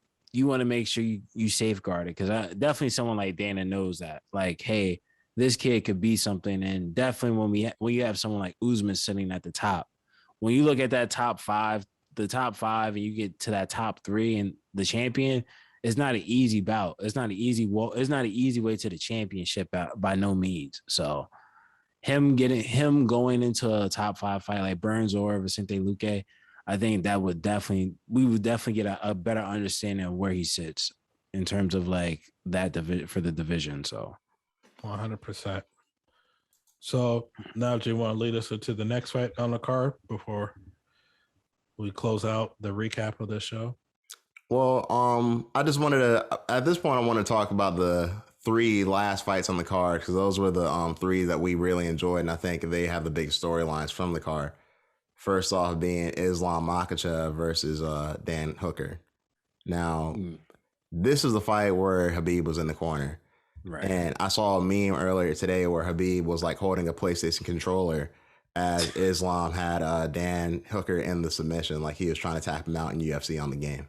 want to make sure you safeguard it, because definitely someone like Dana knows that, like, hey, this kid could be something. And definitely when you have someone like Usman sitting at the top, when you look at that top 5, and you get to that top 3 and the champion, it's not an easy bout. It's not an easy way to the championship by no means. So him going into a top 5 fight like Burns or Vicente Luque, I think we would definitely get a better understanding of where he sits in terms of like that for the division. So 100%. So now, do you want to lead us into the next fight on the card before we close out the recap of this show? Well, I just wanted to, at this point, I want to talk about the 3 last fights on the card, because those were the 3 that we really enjoyed, and I think they have the big storylines from the card. First off being Islam Makhachev versus Dan Hooker. Now, this is the fight where Habib was in the corner. Right. And I saw a meme earlier today where Habib was like holding a PlayStation controller as Islam had Dan Hooker in the submission, like he was trying to tap him out in UFC on the game.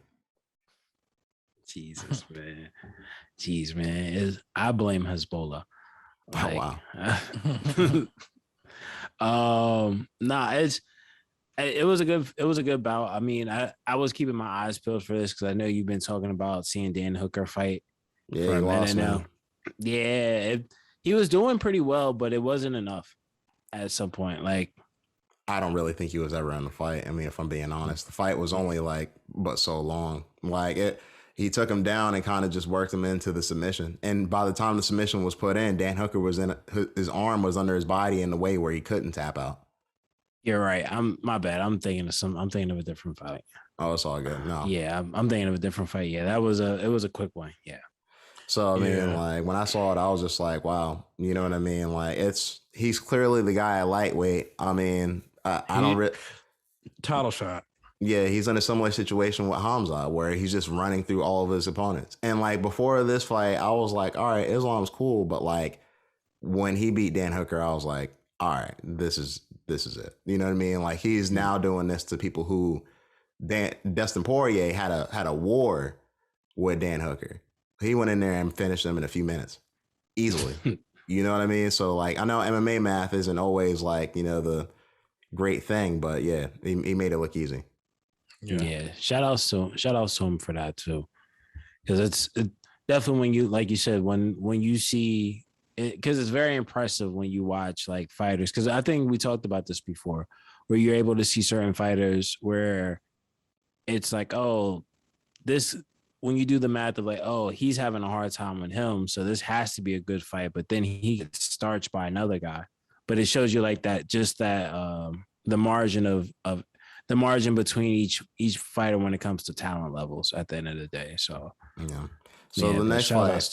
Jesus, man. Jeez, man. I blame Hezbollah. Like, oh, wow. It was a good bout. I mean, I was keeping my eyes peeled for this, because I know you've been talking about seeing Dan Hooker fight. Yeah, he lost now. Yeah, he was doing pretty well, but it wasn't enough at some point. Like, I don't really think he was ever in the fight. I mean, if I'm being honest, the fight was only but so long. He took him down and kind of just worked him into the submission. And by the time the submission was put in, Dan Hooker was his arm was under his body in the way where he couldn't tap out. You're right. My bad. I'm thinking of a different fight. Oh, it's all good. No. Yeah, I'm thinking of a different fight. Yeah, it was a quick one. Yeah. So I mean, like when I saw it, I was just like, wow, you know what I mean? Like he's clearly the guy at lightweight. I mean, I don't really title shot. Yeah, he's in a similar situation with Hamza, where he's just running through all of his opponents. And like before this fight, I was like, all right, Islam's cool, but like when he beat Dan Hooker, I was like, all right, this is it. You know what I mean? Like he's now doing this to people who Dustin Poirier had a war with Dan Hooker. He went in there and finished him in a few minutes, easily. You know what I mean? So like I know MMA math isn't always like, you know, the great thing, but yeah, he made it look easy. Yeah. Shout out to him for that too, because it's definitely when you, like you said, when you see it, because it's very impressive when you watch like fighters. Because I think we talked about this before, where you're able to see certain fighters where it's like, oh, this, when you do the math of like, oh, he's having a hard time with him, so this has to be a good fight, but then he gets starched by another guy. But it shows you like that, just that the margin of the margin between each fighter when it comes to talent levels at the end of the day. So yeah. So the next fight,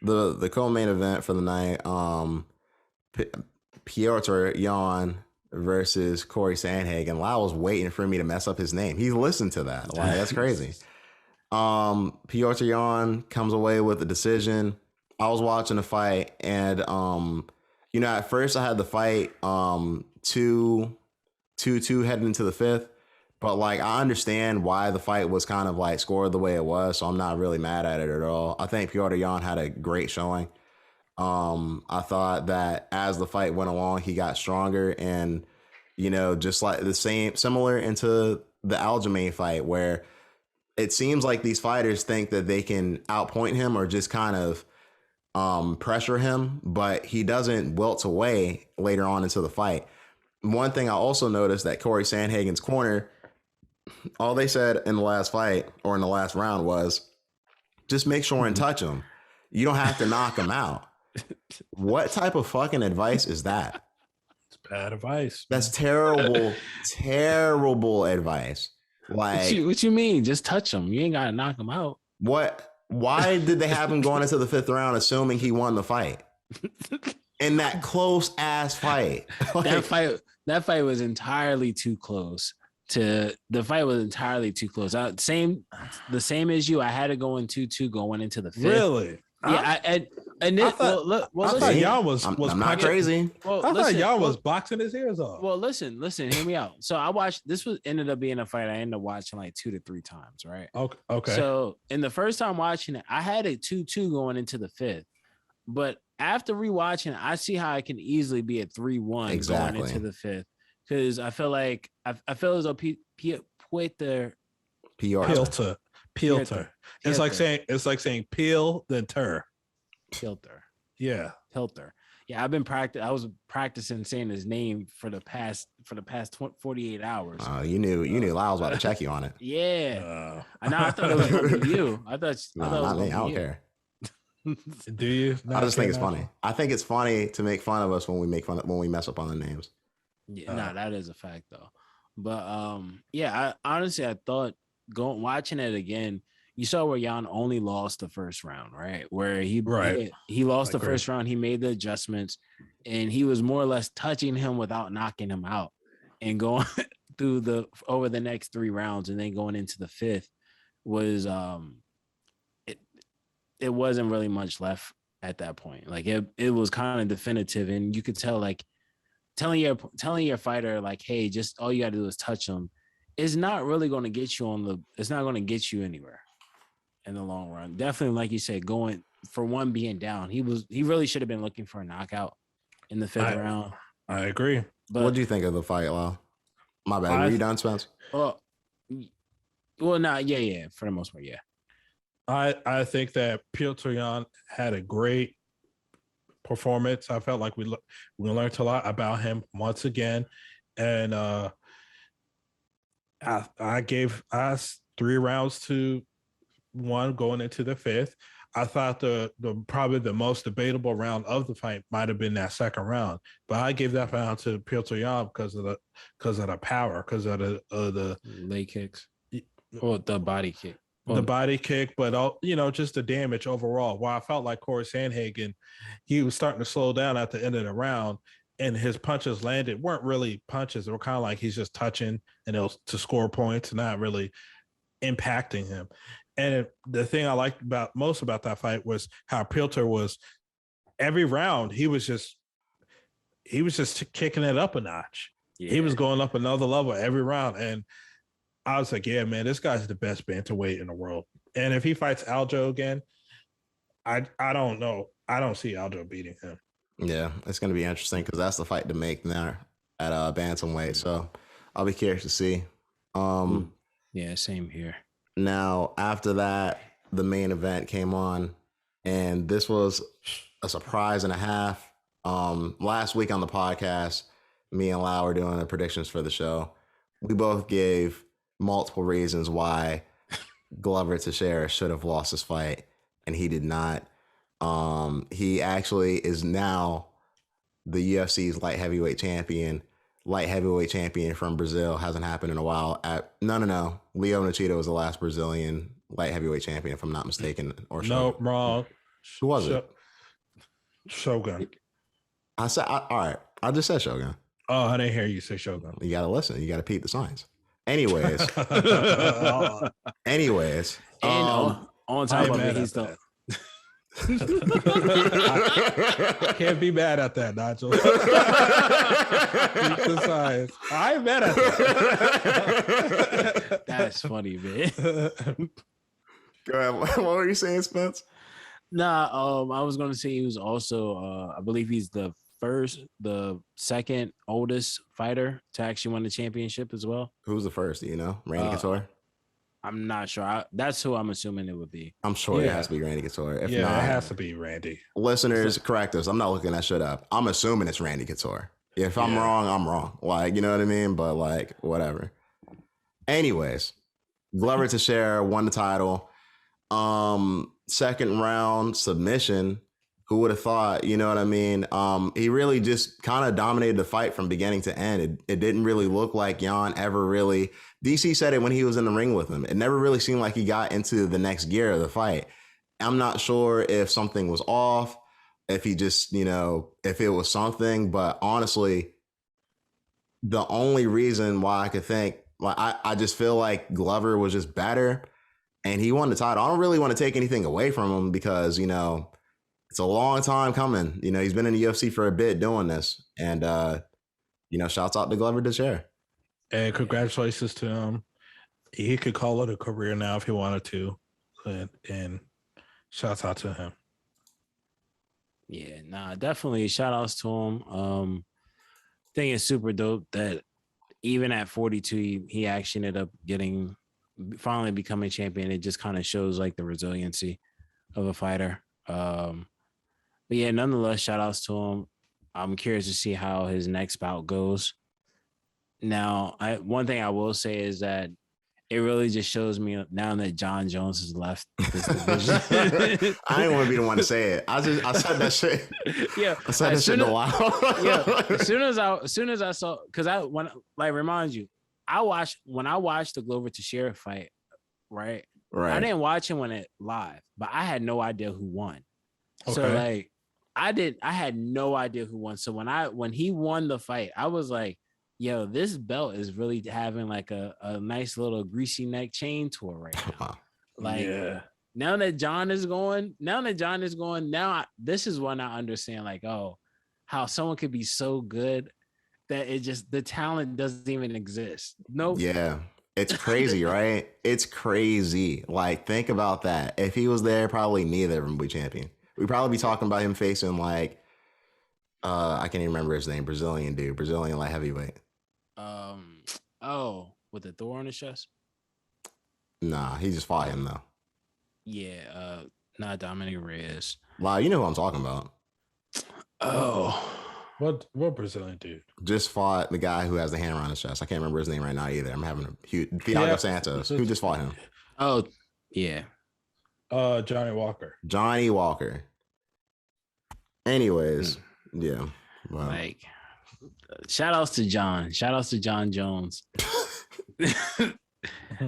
the co-main event for the night, Piotr Jan versus Corey Sandhagen. Lyle was waiting for me to mess up his name. He listened to that. Like, that's crazy. Piotr Jan comes away with the decision. I was watching the fight, and at first I had the fight 2-2 heading into the fifth, but like I understand why the fight was kind of like scored the way it was, so I'm not really mad at it at all. I think Piotr Jan had a great showing. I thought that as the fight went along, he got stronger, and just like similar into the Aljamain fight, where it seems like these fighters think that they can outpoint him or just kind of pressure him, but he doesn't wilt away later on into the fight. One thing I also noticed that Corey Sandhagen's corner, all they said in the last fight or in the last round was, just make sure and touch him. You don't have to knock him out. What type of fucking advice is that? It's bad advice. That's terrible, terrible advice. Like, what you mean? Just touch him. You ain't got to knock him out. What? Why did they have him going into the fifth round assuming he won the fight? In that close ass fight. Like, that fight was entirely too close. The fight was entirely too close. The same as you. I had to go in 2-2 going into the fifth. Really? Yeah, I thought y'all was I'm not crazy. Well, I thought y'all was boxing his ears off. Well, listen, hear me out. So I watched, ended up being a fight I ended up watching like 2 to 3 times, right? Okay. So in the first time watching it, I had a 2-2 going into the fifth. But after rewatching, I see how it can easily be a 3-1 going into the fifth. Because I feel like I feel as though Pilter. It's like saying peel then tur. Pilter. Yeah. Pilter. Yeah, I was practicing saying his name for the past 48 hours. You knew Lyle was about to check you on it. Yeah. I thought it was gonna be you. I thought not me. I don't care. Do you? I just think it's funny. I think it's funny to make fun of us when we mess up on the names. Yeah, that is a fact though. But I honestly thought watching it again, you saw where Jan only lost the first round, right? Where he lost the first round, he made the adjustments, and he was more or less touching him without knocking him out, and going through over the next 3 rounds, and then going into the fifth was it wasn't really much left at that point. Like it was kind of definitive, and you could tell, like, telling your fighter, like, hey, just all you got to do is touch him, is not really going to get you it's not going to get you anywhere in the long run. Definitely, like you said, going for one being down, he really should have been looking for a knockout in the fifth round. I agree. But what do you think of the fight, Lyle? My bad. Were you done, Spence? Well, no, yeah, for the most part, yeah. I think that Piotr Jan had a great performance. I felt like we learned a lot about him once again, and I gave us 3 rounds to 1 going into the fifth. I thought the probably the most debatable round of the fight might have been that second round, but I gave that round to Piotr Jan because of the power, because of the leg kicks or the body kick. The body kick, but just the damage overall. While I felt like Corey Sandhagen, he was starting to slow down at the end of the round, and his punches weren't really punches. They were kind of like he's just touching and it was to score points, not really impacting him. And the thing I liked most about that fight was how Pilter was every round. He was just kicking it up a notch. Yeah. He was going up another level every round, and I was like, yeah, man, this guy's the best bantamweight in the world. And if he fights Aljo again, I don't know. I don't see Aljo beating him. Yeah, it's going to be interesting because that's the fight to make there at bantamweight. So I'll be curious to see. Yeah, same here. Now, after that, the main event came on, and this was a surprise and a half. Last week on the podcast, me and Lau were doing the predictions for the show. We both gave multiple reasons why Glover Teixeira should have lost this fight, and he did not. He actually is now the UFC's light heavyweight champion. Light heavyweight champion from Brazil. Hasn't happened in a while. No. Leo Machida was the last Brazilian light heavyweight champion, if I'm not mistaken. Or no, wrong. Who was it? Shogun. I said, all right. I just said Shogun. Oh, I didn't hear you say Shogun. You got to listen. You got to peep the signs. Anyways. And on top of it, he's the... Can't be mad at that, Nigel. I ain't mad at that. That's funny, man. Go ahead. What were you saying, Spence? Nah, I was gonna say he was also I believe he's the second oldest fighter to actually win the championship as well. Who's the first? Do you know? Randy Couture? I'm not sure. That's who I'm assuming it would be. I'm sure it has to be Randy Couture. If not, it has to be Randy. Listeners, correct us. I'm not looking that shit up. I'm assuming it's Randy Couture. If I'm wrong, I'm wrong. Like, you know what I mean? But like, whatever. Anyways, Glover Teixeira won the title. Second round submission. Who would have thought? You know what I mean? He really just kind of dominated the fight from beginning to end. It didn't really look like Jan ever really. DC said it when he was in the ring with him. It never really seemed like he got into the next gear of the fight. I'm not sure if something was off, if he just, if it was something. But honestly, the only reason why I could think, like, I just feel like Glover was just better and he won the title. I don't really want to take anything away from him because, it's a long time coming. He's been in the UFC for a bit doing this. And, shouts out to Glover Teixeira. And congratulations to him. He could call it a career now if he wanted to. And shouts out to him. Yeah, definitely shout outs to him. I think it's super dope that even at 42, he actually ended up finally becoming champion. It just kind of shows like the resiliency of a fighter. But yeah, nonetheless, shout outs to him. I'm curious to see how his next bout goes. Now, one thing I will say is that it really just shows me now that John Jones has left this division. I didn't want to be the one to say it. I said that shit. Yeah, I said that shit in a while. Yeah, as soon as I saw, because remind you, when I watched the Glover Teixeira fight, right? I didn't watch him when it live, but I had no idea who won. Okay. So I had no idea who won. So when he won the fight, I was like, yo, this belt is really having like a nice little greasy neck chain tour right now. Now that John is going, this is when I understand like, oh, how someone could be so good that the talent doesn't even exist. Nope. Yeah. It's crazy, right? It's crazy. Like, think about that. If he was there, probably neither of them would be champion. We'd probably be talking about him facing like, I can't even remember his name, Brazilian light heavyweight. With the Thor on his chest? Nah, he just fought him though. Yeah, not Dominic Reyes. Wow, you know who I'm talking about. Oh. What Brazilian dude? Just fought the guy who has the hand around his chest. I can't remember his name right now either. I'm having a huge Thiago Santos. Who just fought him? Oh, yeah. Johnny Walker. Anyways, yeah. Wow. Like, shout outs to John. Shout outs to John Jones.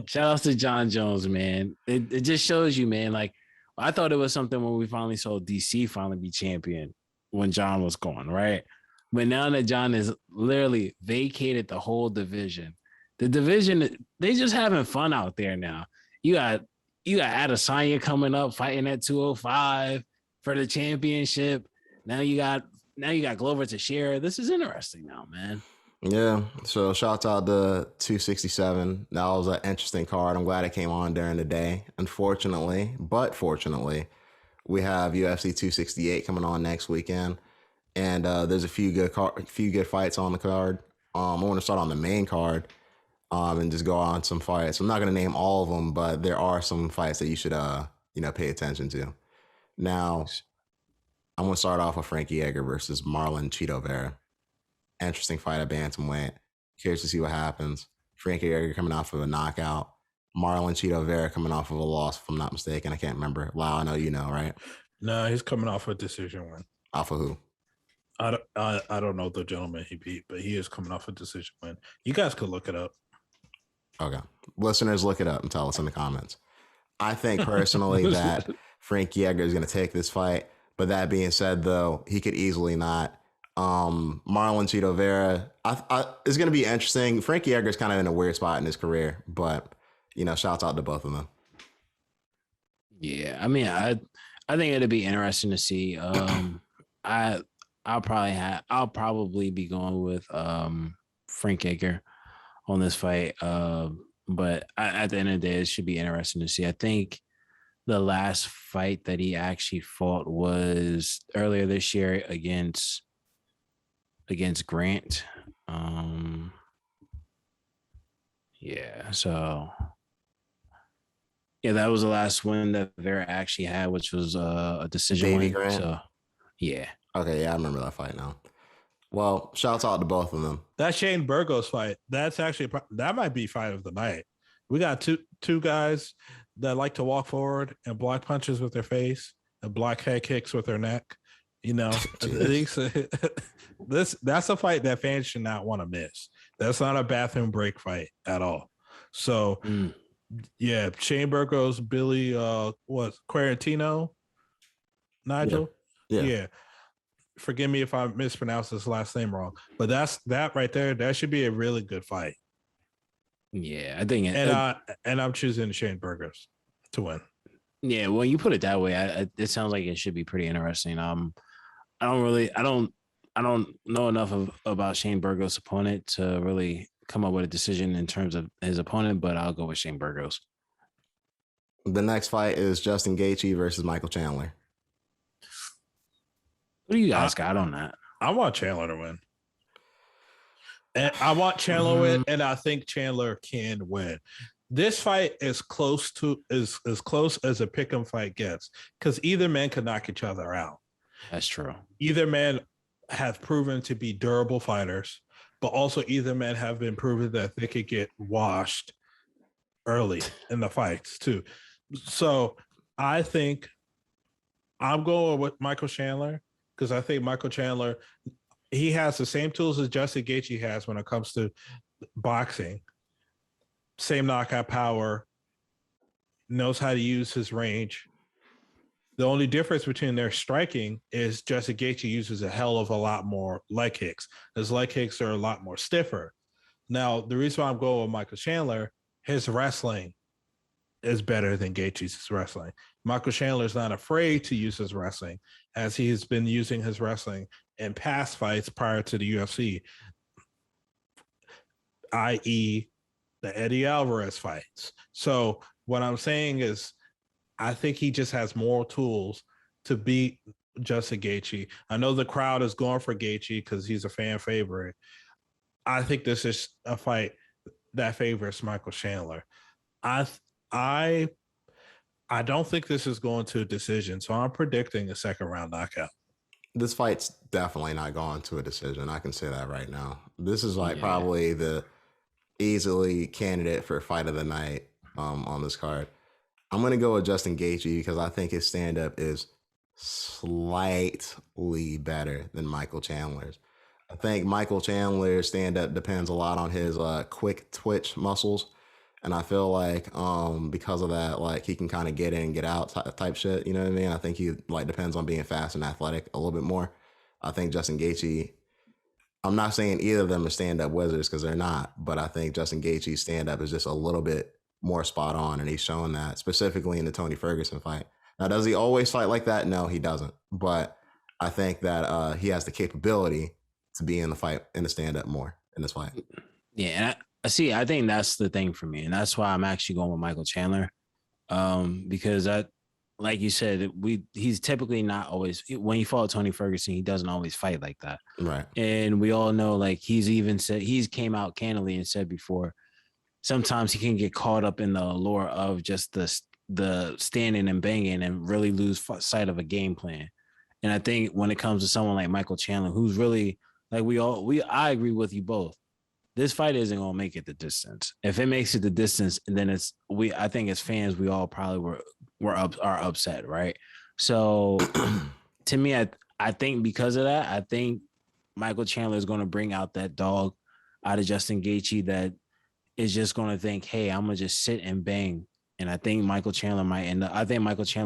Shout outs to John Jones, man. It just shows you, man. Like, I thought it was something when we finally saw DC finally be champion when John was gone, right? But now that John has literally vacated the whole division, the division, they just having fun out there now. You got Adesanya coming up fighting at 205 for the championship. Now you got Glover Teixeira. This is interesting now, man. Yeah. So shout out to 267. That was an interesting card. I'm glad it came on during the day. Unfortunately, but fortunately, we have UFC 268 coming on next weekend, and there's a few good fights on the card. I want to start on the main card, and just go on some fights. I'm not going to name all of them, but there are some fights that you should pay attention to. Now, I'm going to start off with Frankie Edgar versus Marlon Chito Vera. Interesting fight at bantamweight. Curious to see what happens. Frankie Edgar coming off of a knockout. Marlon Chito Vera coming off of a loss, if I'm not mistaken. I can't remember. Lau, I know you know, right? No, he's coming off a decision win. Off of who? I don't know the gentleman he beat, but he is coming off a decision win. You guys could look it up. Okay. Listeners, look it up and tell us in the comments. I think personally that Frankie Edgar is going to take this fight. But that being said, though, he could easily not. Marlon Chito Vera, it's going to be interesting. Frankie Edgar is kind of in a weird spot in his career, but, you know, shouts out to both of them. Yeah, I mean, I think it'd be interesting to see. I'll probably be going with Frank Edgar on this fight. But at the end of the day, it should be interesting to see. I think the last fight that he actually fought was earlier this year against Grant. That was the last win that Vera actually had, which was a decision Baby win. Grant? So, yeah. Okay, yeah, I remember that fight now. Well, shouts out to both of them. That Shane Burgos fight, that might be fight of the night. We got two guys that like to walk forward and block punches with their face and block head kicks with their neck. You know, that's a fight that fans should not want to miss. That's not a bathroom break fight at all. So, yeah, Shane Burgos, Billy, Quarantino, Nigel? Yeah. Forgive me if I mispronounced his last name wrong, but that right there. That should be a really good fight. Yeah, I think and I'm choosing Shane Burgos to win. Yeah, when you put it that way, it sounds like it should be pretty interesting. I don't know enough about Shane Burgos' opponent to really come up with a decision in terms of his opponent, but I'll go with Shane Burgos. The next fight is Justin Gaethje versus Michael Chandler. What do you guys got on that? I want Chandler to win. And I want Chandler to win, and I think Chandler can win. This fight is close as close as a pick'em fight gets, because either man could knock each other out. That's true. Either man have proven to be durable fighters, but also either men have been proven that they could get washed early in the fights too. So I think I'm going with Michael Chandler, because I think Michael Chandler, he has the same tools as Justin Gaethje has when it comes to boxing. Same knockout power, knows how to use his range. The only difference between their striking is Justin Gaethje uses a hell of a lot more leg kicks. His leg kicks are a lot more stiffer. Now, the reason why I'm going with Michael Chandler, his wrestling is better than Gaethje's wrestling. Michael Chandler is not afraid to use his wrestling, as he's been using his wrestling in past fights prior to the UFC, i.e., the Eddie Alvarez fights. So what I'm saying is, I think he just has more tools to beat Justin Gaethje. I know the crowd is going for Gaethje because he's a fan favorite. I think this is a fight that favors Michael Chandler. I don't think this is going to a decision, so I'm predicting a second round knockout. This fight's definitely not going to a decision. I can say that right now. This is probably the easily candidate for fight of the night on this card. I'm going to go with Justin Gaethje because I think his stand-up is slightly better than Michael Chandler's. I think Michael Chandler's stand-up depends a lot on his quick twitch muscles. And I feel like because of that, like he can kind of get in and get out type shit. You know what I mean? I think he depends on being fast and athletic a little bit more. I think Justin Gaethje, I'm not saying either of them are stand-up wizards because they're not, but I think Justin Gaethje's stand-up is just a little bit more spot on, and he's shown that specifically in the Tony Ferguson fight. Now, does he always fight like that? No, he doesn't. But I think that he has the capability to be in the fight, in the stand-up more in this fight. Yeah, and I think that's the thing for me, and that's why I'm actually going with Michael Chandler, because like you said, he's typically not always, when he fought Tony Ferguson, he doesn't always fight like that, right? And we all know, like he's came out candidly and said before, sometimes he can get caught up in the allure of just the standing and banging and really lose sight of a game plan. And I think when it comes to someone like Michael Chandler, who's really Like I agree with you both. This fight isn't gonna make it the distance. If it makes it the distance, then I think as fans, we all probably are upset, right? So to me, I think because of that, I think Michael Chandler is gonna bring out that dog out of Justin Gaethje that is just gonna think, hey, I'm gonna just sit and bang. And I think Michael Chandler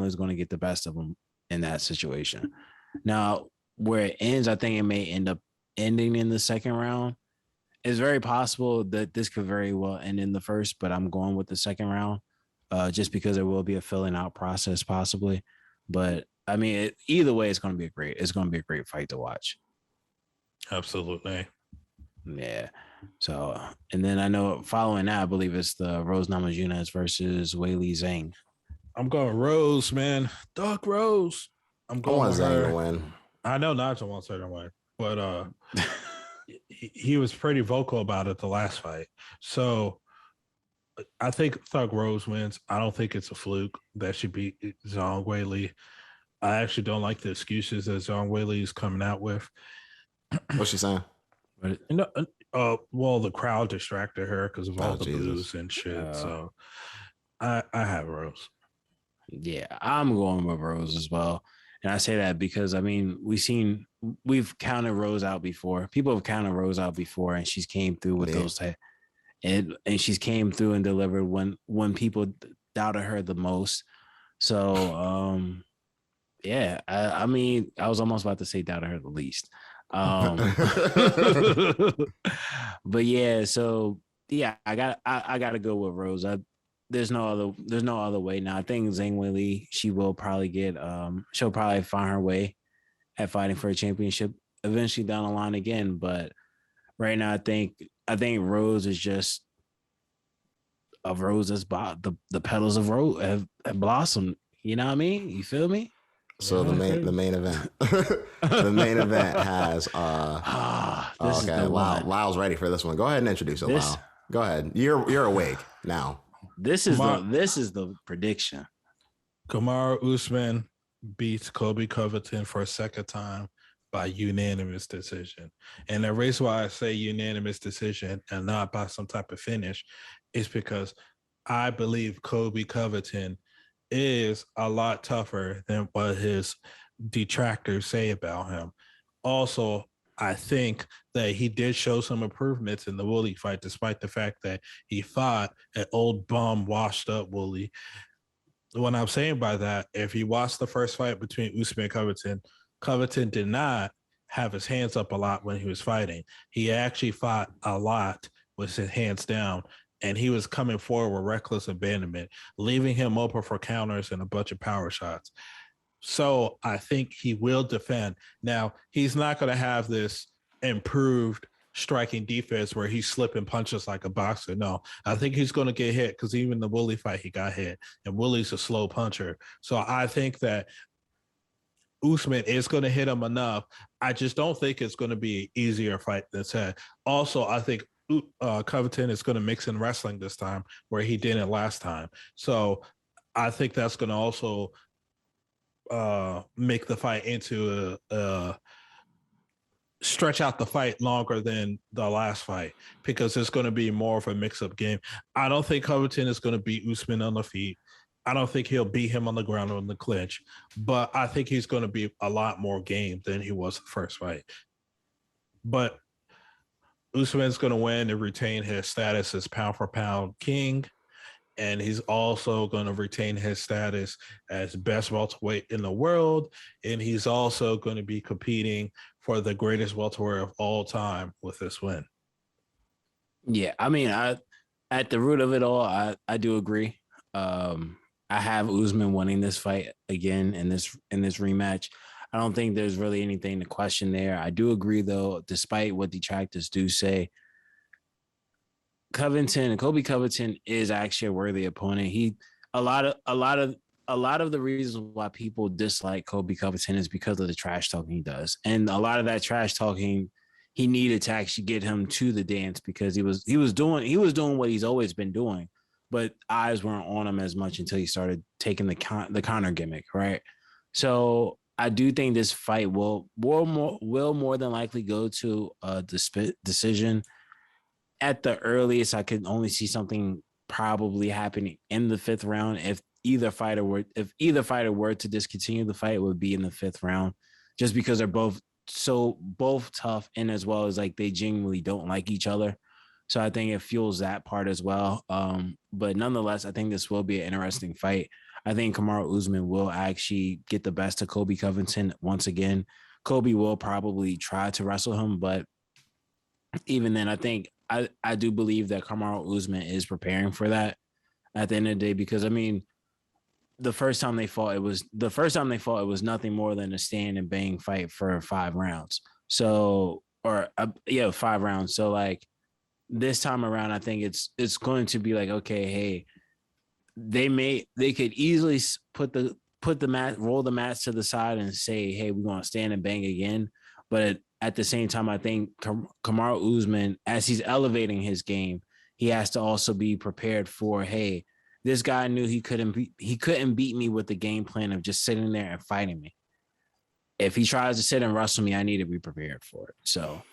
is gonna get the best of him in that situation. Now, where it ends, I think it may end up ending in the second round. It's very possible that this could very well end in the first, but I'm going with the second round just because there will be a filling out process possibly. But I mean, either way, it's going to be a great fight to watch. Absolutely. Yeah. So, and then I know following that, I believe it's the Rose Namajunas versus Weili Zhang. I'm going Rose, man. Doug Rose. I want Zhang to win. I know Nigel wants her to win, but he was pretty vocal about it the last fight. So I think Thug Rose wins. I don't think it's a fluke that she beat Zhang Weili. I actually don't like the excuses that Zhang Weili is coming out with. What's she saying? Well, the crowd distracted her because of all the boos and shit. So I have Rose. Yeah, I'm going with Rose as well. And I say that because, I mean, we've counted Rose out before. People have counted Rose out before, and she's came through with those type, and she's came through and delivered when people doubted her the most. So, yeah, I mean, I was almost about to say doubted her the least. But yeah, so yeah, I got to go with Rose. There's no other way now. I think Zhang Weili, she'll probably find her way at fighting for a championship eventually down the line again. But right now, I think Rose is just a rose that's the petals of rose have blossomed. You know what I mean? You feel me? So the main event, the main event has okay. Lyle's ready for this one. Go ahead and introduce it, Lyle. Go ahead. You're awake now. This is the prediction. Kamaru Usman beats Colby Covington for a second time by unanimous decision. And the reason why I say unanimous decision and not by some type of finish is because I believe Colby Covington is a lot tougher than what his detractors say about him. Also, I think that he did show some improvements in the Woolley fight, despite the fact that he fought an old bum, washed up Woolley. What I'm saying by that, if you watch the first fight between Usman and Covington did not have his hands up a lot when he was fighting. He actually fought a lot with his hands down, and he was coming forward with reckless abandonment, leaving him open for counters and a bunch of power shots. So I think he will defend. Now, he's not going to have this improved striking defense where he's slipping punches like a boxer. No, I think he's going to get hit because even the Woolley fight, he got hit. And Woolley's a slow puncher. So I think that Usman is going to hit him enough. I just don't think it's going to be an easier fight than said. Also, I think Covington is going to mix in wrestling this time where he didn't last time. So I think that's going to also make the fight into a stretch out the fight longer than the last fight because it's going to be more of a mix-up game. I don't think Covington is going to beat Usman on the feet. I don't think he'll beat him on the ground or in the clinch, but I think he's going to be a lot more game than he was the first fight. But Usman's going to win and retain his status as pound-for-pound king, and he's also going to retain his status as best welterweight in the world, and he's also going to be competing for the greatest welterweight of all time with this win. Yeah, I mean, at the root of it all, I do agree. I have Usman winning this fight again in this rematch. I don't think there's really anything to question there. I do agree, though, despite what detractors do say, Colby Covington is actually a worthy opponent. A lot of the reasons why people dislike Colby Covington is because of the trash talking he does, and a lot of that trash talking he needed to actually get him to the dance because he was doing what he's always been doing, but eyes weren't on him as much until he started taking the counter gimmick, right? So I do think this fight will more than likely go to a decision. At the earliest, I could only see something probably happening in the 5th round. If either fighter were to discontinue the fight, it would be in the 5th round, just because they're both tough, and as well as like they genuinely don't like each other. So I think it fuels that part as well. But nonetheless, I think this will be an interesting fight. I think Kamaru Usman will actually get the best of Colby Covington once again. Colby will probably try to wrestle him, but even then, I think I do believe that Kamaru Usman is preparing for that at the end of the day, because I mean, the first time they fought, it was nothing more than a stand and bang fight for 5 rounds. So, 5 rounds. So like this time around, I think it's going to be like, okay, hey, they could easily roll the mats to the side and say, hey, we're going to stand and bang again. But at the same time, I think Kamaru Usman, as he's elevating his game, he has to also be prepared for, hey, this guy knew he couldn't beat me with the game plan of just sitting there and fighting me. If he tries to sit and wrestle me, I need to be prepared for it. So,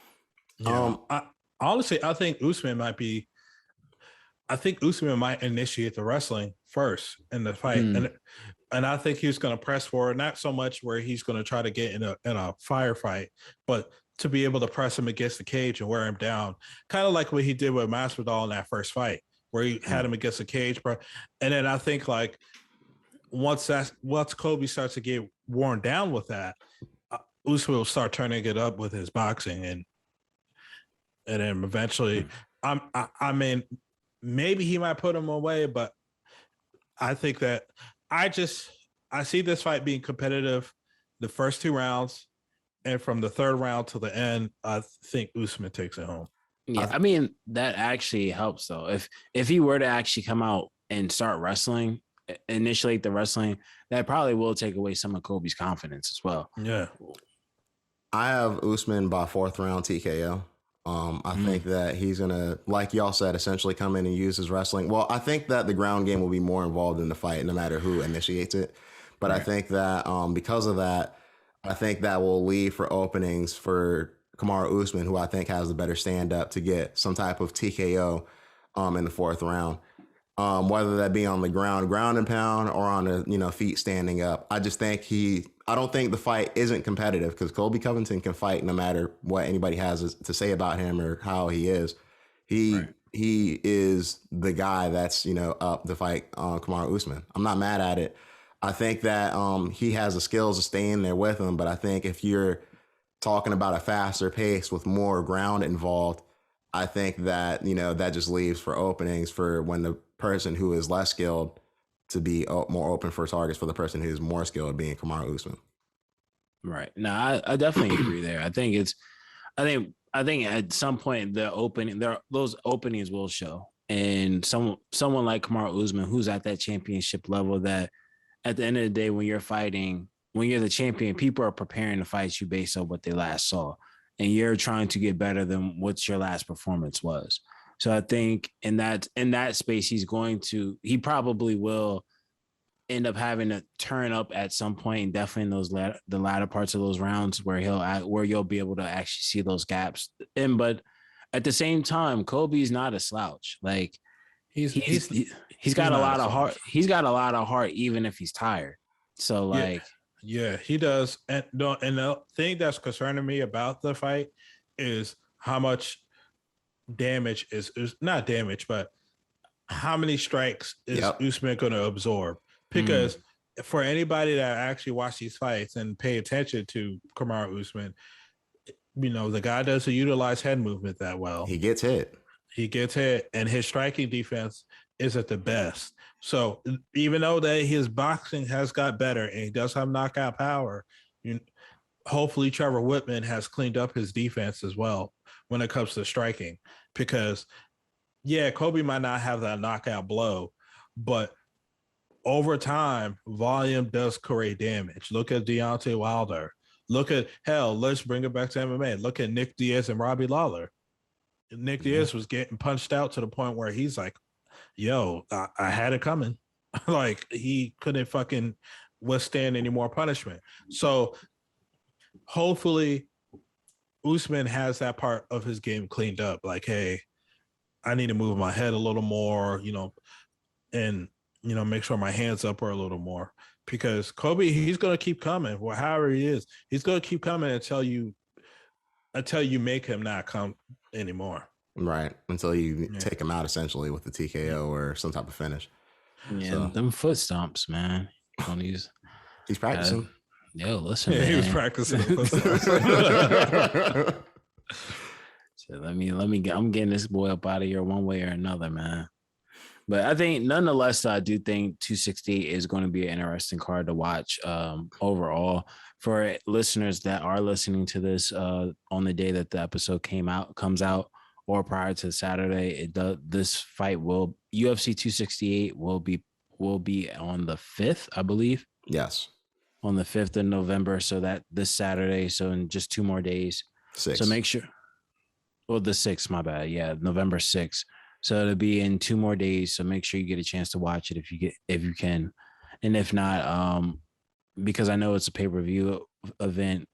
honestly, I think Usman might initiate the wrestling first in the fight, and I think he's going to press forward, not so much where he's going to try to get in a firefight, but to be able to press him against the cage and wear him down, kind of like what he did with Masvidal in that first fight, where he had him against the cage, bro. And then I think like once Kobe starts to get worn down with that, Usman will start turning it up with his boxing, and then eventually, I mean, maybe he might put him away, but I think that I see this fight being competitive the first 2 rounds, and from the 3rd round to the end, I think Usman takes it home. Yeah, I mean, that actually helps though. If he were to actually come out and start wrestling, initiate the wrestling, that probably will take away some of Kobe's confidence as well. Yeah. I have Usman by 4th round TKO. I think that he's going to, like y'all said, essentially come in and use his wrestling. Well, I think that the ground game will be more involved in the fight, no matter who initiates it. But right. I think that because of that, I think that will leave for openings for Kamaru Usman, who I think has the better stand-up to get some type of TKO in the 4th round. Whether that be on the ground and pound, or on the feet standing up. I just think I don't think the fight isn't competitive, because Colby Covington can fight no matter what anybody has to say about him or how he is. He is the guy that's up to fight Kamaru Usman. I'm not mad at it. I think that he has the skills to stay in there with him, but I think if you're talking about a faster pace with more ground involved, I think that that just leaves for openings for when the person who is less skilled to be more open for targets for the person who's more skilled, being Kamaru Usman. Right. No, I definitely agree there. I think at some point those openings will show, and someone like Kamaru Usman, who's at that championship level, that at the end of the day, when you're the champion, people are preparing to fight you based on what they last saw, and you're trying to get better than what your last performance was. So I think in that space, he probably will end up having to turn up at some point, definitely in the latter parts of those rounds where you'll be able to actually see those gaps. But at the same time, Kobe's not a slouch. Like he's got a lot of heart. He's got a lot of heart, even if he's tired. So like, yeah, he does. And the thing that's concerning me about the fight is how much damage is not damage, but how many strikes is Usman going to absorb? Because for anybody that actually watch these fights and pay attention to Kamaru Usman, the guy doesn't utilize head movement that well. He gets hit, and his striking defense isn't the best. So even though that his boxing has got better and he does have knockout power, hopefully Trevor Whitman has cleaned up his defense as well when it comes to striking. Because, Kobe might not have that knockout blow, but over time, volume does create damage. Look at Deontay Wilder. Let's bring it back to MMA. Look at Nick Diaz and Robbie Lawler. Nick Diaz was getting punched out to the point where he's like, I had it coming. Like he couldn't fucking withstand any more punishment. So hopefully Usman has that part of his game cleaned up. Like, hey, I need to move my head a little more, and make sure my hands up are a little more, because Kobe, he's going to keep coming. Well, however he is, he's going to keep coming until you make him not come anymore. Right. Until you take him out essentially with the TKO or some type of finish. Yeah, so. Them foot stomps, man. He's practicing. Listen, man. He was practicing. So let me get. I'm getting this boy up out of here one way or another, man. But I think, nonetheless, I do think 268 is going to be an interesting card to watch overall. For listeners that are listening to this on the day that the episode comes out, or prior to Saturday, this fight UFC 268 will be on the 5th, I believe. Yes. On the 5th of November. So that this Saturday. So in just 2 more days. 6. So make sure. Well, the 6th, my bad. Yeah, November 6th. So it'll be in 2 more days. So make sure you get a chance to watch it if you can. And if not, because I know it's a pay-per-view event,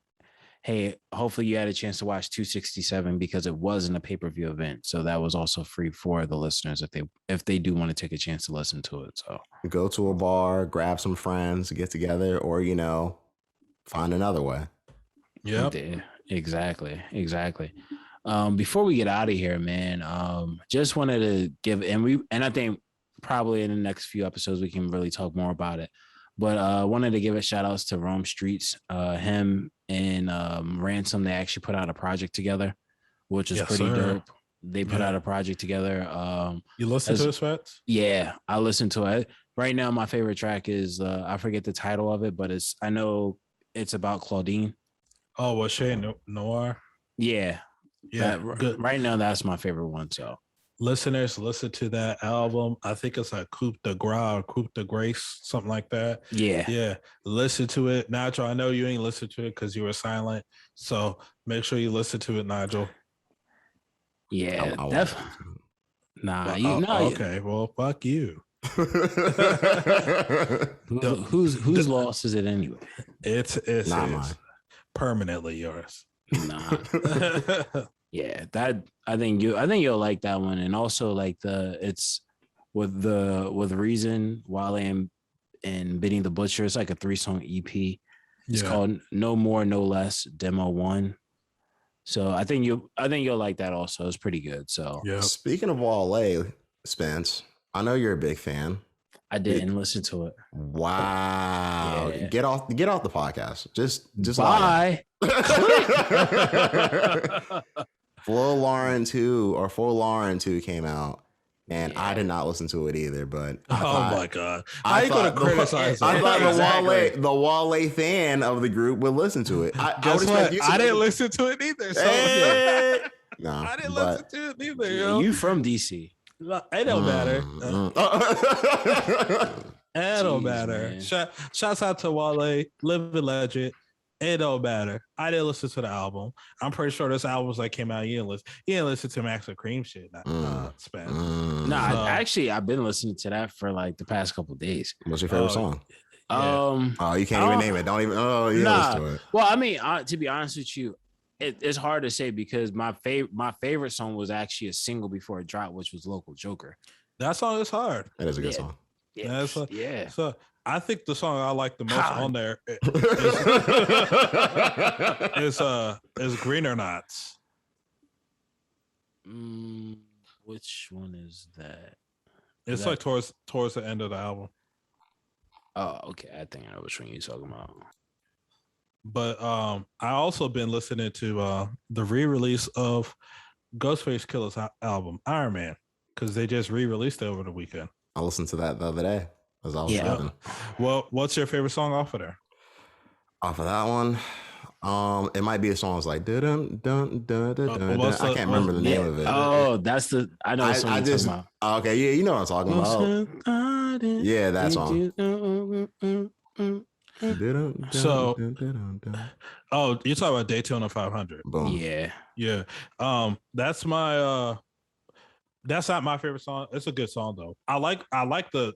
hey, hopefully you had a chance to watch 267 because it wasn't a pay-per-view event. So that was also free for the listeners if they do want to take a chance to listen to it. So go to a bar, grab some friends, get together, or find another way. Yeah. Exactly. Before we get out of here, man, just wanted to give, and I think probably in the next few episodes we can really talk more about it. But wanted to give a shout outs to Rome Streetz, him and Ransom. They actually put out a project together, which is pretty dope. They put out a project together. You listen to it, Sweats? Yeah, I listened to it. Right now, my favorite track is I forget the title of it, but I know it's about Claudine. Oh, was Shay Noir? Yeah. Good. Right now, that's my favorite one. So listeners, listen to that album. I think it's like Coupe de Gras or Coupe de Grace, something like that. Yeah. Listen to it. Nigel, I know you ain't listened to it because you were silent. So make sure you listen to it, Nigel. Yeah, definitely. Okay, well, fuck you. Whose loss is it anyway? It's not mine. Permanently yours. Nah. Yeah, that I think you'll like that one, and also like it's with Reason, Wale and Benny the Butcher. It's like a 3-song EP. It's called No More No Less Demo 1. So I think you'll like that also. It's pretty good. So Speaking of Wale, Spence, I know you're a big fan. I didn't listen to it. Wow. Yeah. Get off the podcast. Just bye. Lauren 2 came out, and I did not listen to it either. But my god, how you gonna criticize? I thought the Wale fan of the group would listen to it. I didn't listen to it either. So no, I didn't listen to it either. Yo. You from DC? It don't matter. It don't matter. Shouts out to Wale, living legend. It don't matter. I didn't listen to the album. I'm pretty sure this album's like came out. You didn't listen to Max and Cream shit. Spence. I've been listening to that for like the past couple of days. What's your favorite song? You can't even name it. Don't even. Listen to it. Well, I mean, to be honest with you, it's hard to say because my favorite song was actually a single before it dropped, which was Local Joker. That song is hard. That is a good song. Yeah. So I think the song I like the most on there is Greener Knots. Which one is that? It's like towards the end of the album. Oh, okay. I think I know which one you're talking about. But I also been listening to the re-release of Ghostface Killah's album Iron Man, because they just re-released it over the weekend. I listened to that the other day as I was driving. Well, what's your favorite song off of there? Off of that one, it might be a song that's like dun dun dun dun dun. I can't remember the name of it. Oh, that's the I know. I just okay, yeah, you know what I'm talking about. Yeah, that song. So, you're talking about Daytona 500. Boom. Yeah. That's my That's not my favorite song. It's a good song though. I like the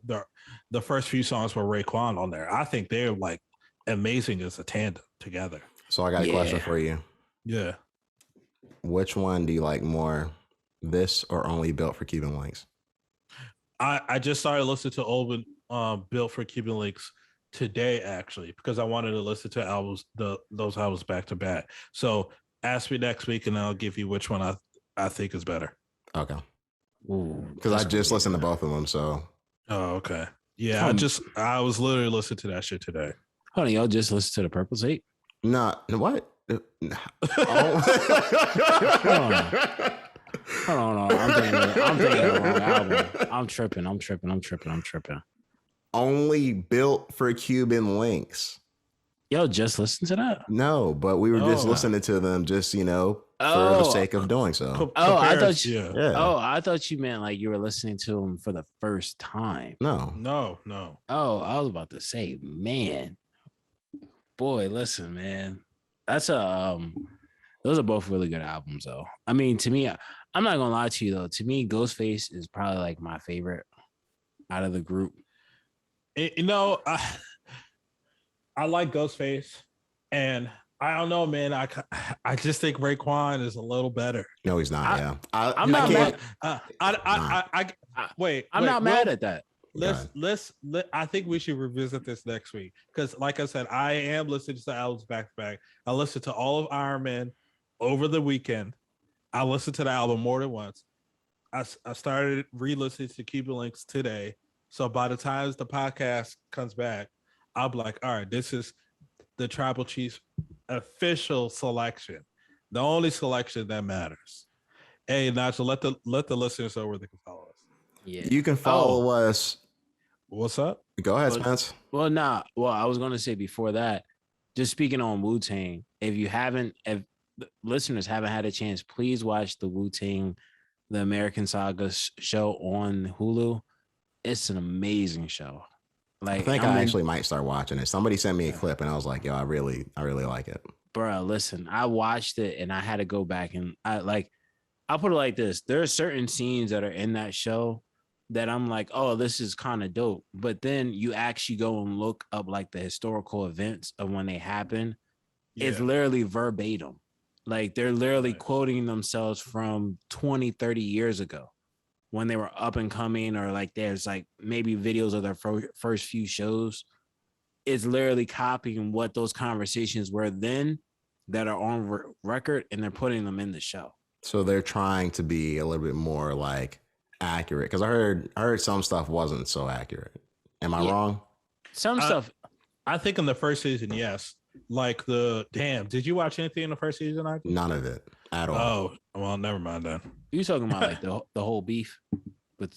first few songs with Raekwon on there. I think they're like amazing as a tandem together. So I got a question for you. Yeah. Which one do you like more, this or Only Built for Cuban Links? I just started listening to old Built for Cuban Links today actually because I wanted to listen to albums those albums back to back. So ask me next week and I'll give you which one I think is better. Okay. Because I just listened to both of them. So. Oh, okay. Yeah, I was literally listening to that shit today. Hold on, y'all just listened to the Purple Tape? No, what? Hold on. I'm thinking of the wrong album. I'm tripping. Only Built for Cuban Links. Yo, just listen to that? No, but we were just listening to them just, for the sake of doing so. I thought you meant like you were listening to them for the first time. No. Oh, I was about to say, man. Boy, listen, man. Those are both really good albums though. I mean, to me, I'm not gonna lie to you though. To me, Ghostface is probably like my favorite out of the group. I like Ghostface, and I don't know, man. I just think Raekwon is a little better. No, he's not. I'm not mad. I'm not mad at that. I think we should revisit this next week because, like I said, I am listening to the albums back to back. I listened to all of Iron Man over the weekend. I listened to the album more than once. I started re-listening to Cuban Links today. So by the time the podcast comes back, I'll be like, all right, this is the Tribal Chief's official selection, the only selection that matters. Hey, Nigel, let the listeners know where they can follow us. Yeah, you can follow us. What's up? Go ahead, Spence. Well, I was going to say before that, just speaking on Wu-Tang, if listeners haven't had a chance, please watch the Wu-Tang, the American Saga show on Hulu. It's an amazing show. Like, I think I actually might start watching it. Somebody sent me a clip and I was like, yo, I really like it. Bro, listen, I watched it and I had to go back and I'll put it like this. There are certain scenes that are in that show that I'm like, oh, this is kind of dope. But then you actually go and look up like the historical events of when they happen. Yeah. It's literally verbatim. Like they're literally quoting themselves from 20, 30 years ago when they were up and coming, or like there's like maybe videos of their first few shows. It's literally copying what those conversations were then that are on record, and they're putting them in the show. So they're trying to be a little bit more like accurate, because I heard some stuff wasn't so accurate. Am I wrong? Some stuff. I think in the first season, yes. Like did you watch anything in the first season? None of it at all. Oh, well, never mind then. You talking about like the whole beef? But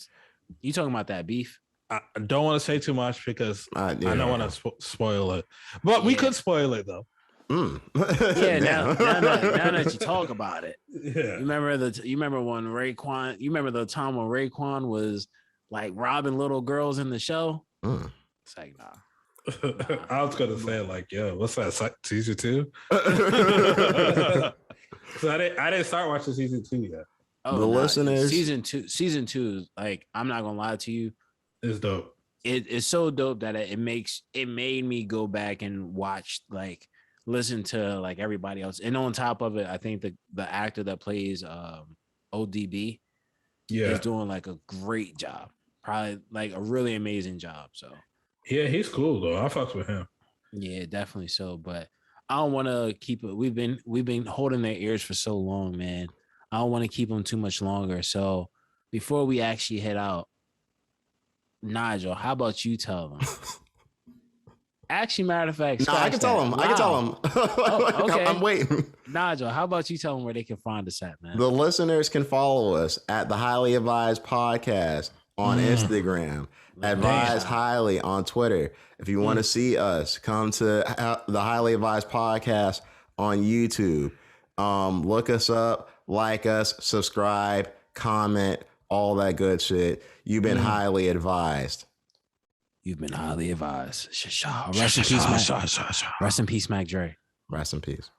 you talking about that beef? I don't want to say too much because I don't want to spoil it, but we could spoil it though. Yeah, now that you talk about it, you remember when Raekwon? You remember the time when Raekwon was like robbing little girls in the show? It's like nah. I was gonna say like, yo, what's that? Season 2? So I didn't start watching season 2 yet. Oh, the listeners, season two, like I'm not gonna lie to you, it's dope. It's so dope that it made me go back and watch, like listen to like everybody else. And on top of it, I think the actor that plays ODB is doing like a great job, probably like a really amazing job. So yeah, he's cool though. I fucks with him. Yeah, definitely so. But I don't want to keep it. We've been holding their ears for so long, man. I don't want to keep them too much longer. So before we actually head out, Nigel, how about you tell them? Actually, matter of fact, I can tell them. Wow. I can tell them. Oh, okay. I'm waiting. Nigel, how about you tell them where they can find us at, man? The listeners can follow us at the Highly Advised Podcast on Instagram, Advised Highly on Twitter. If you want to see us, come to the Highly Advised Podcast on YouTube. Look us up, like us, subscribe, comment, all that good shit. You've been highly advised. You've been highly advised. Rest in peace, Mac. Rest in peace, Mac Dre. Rest in peace.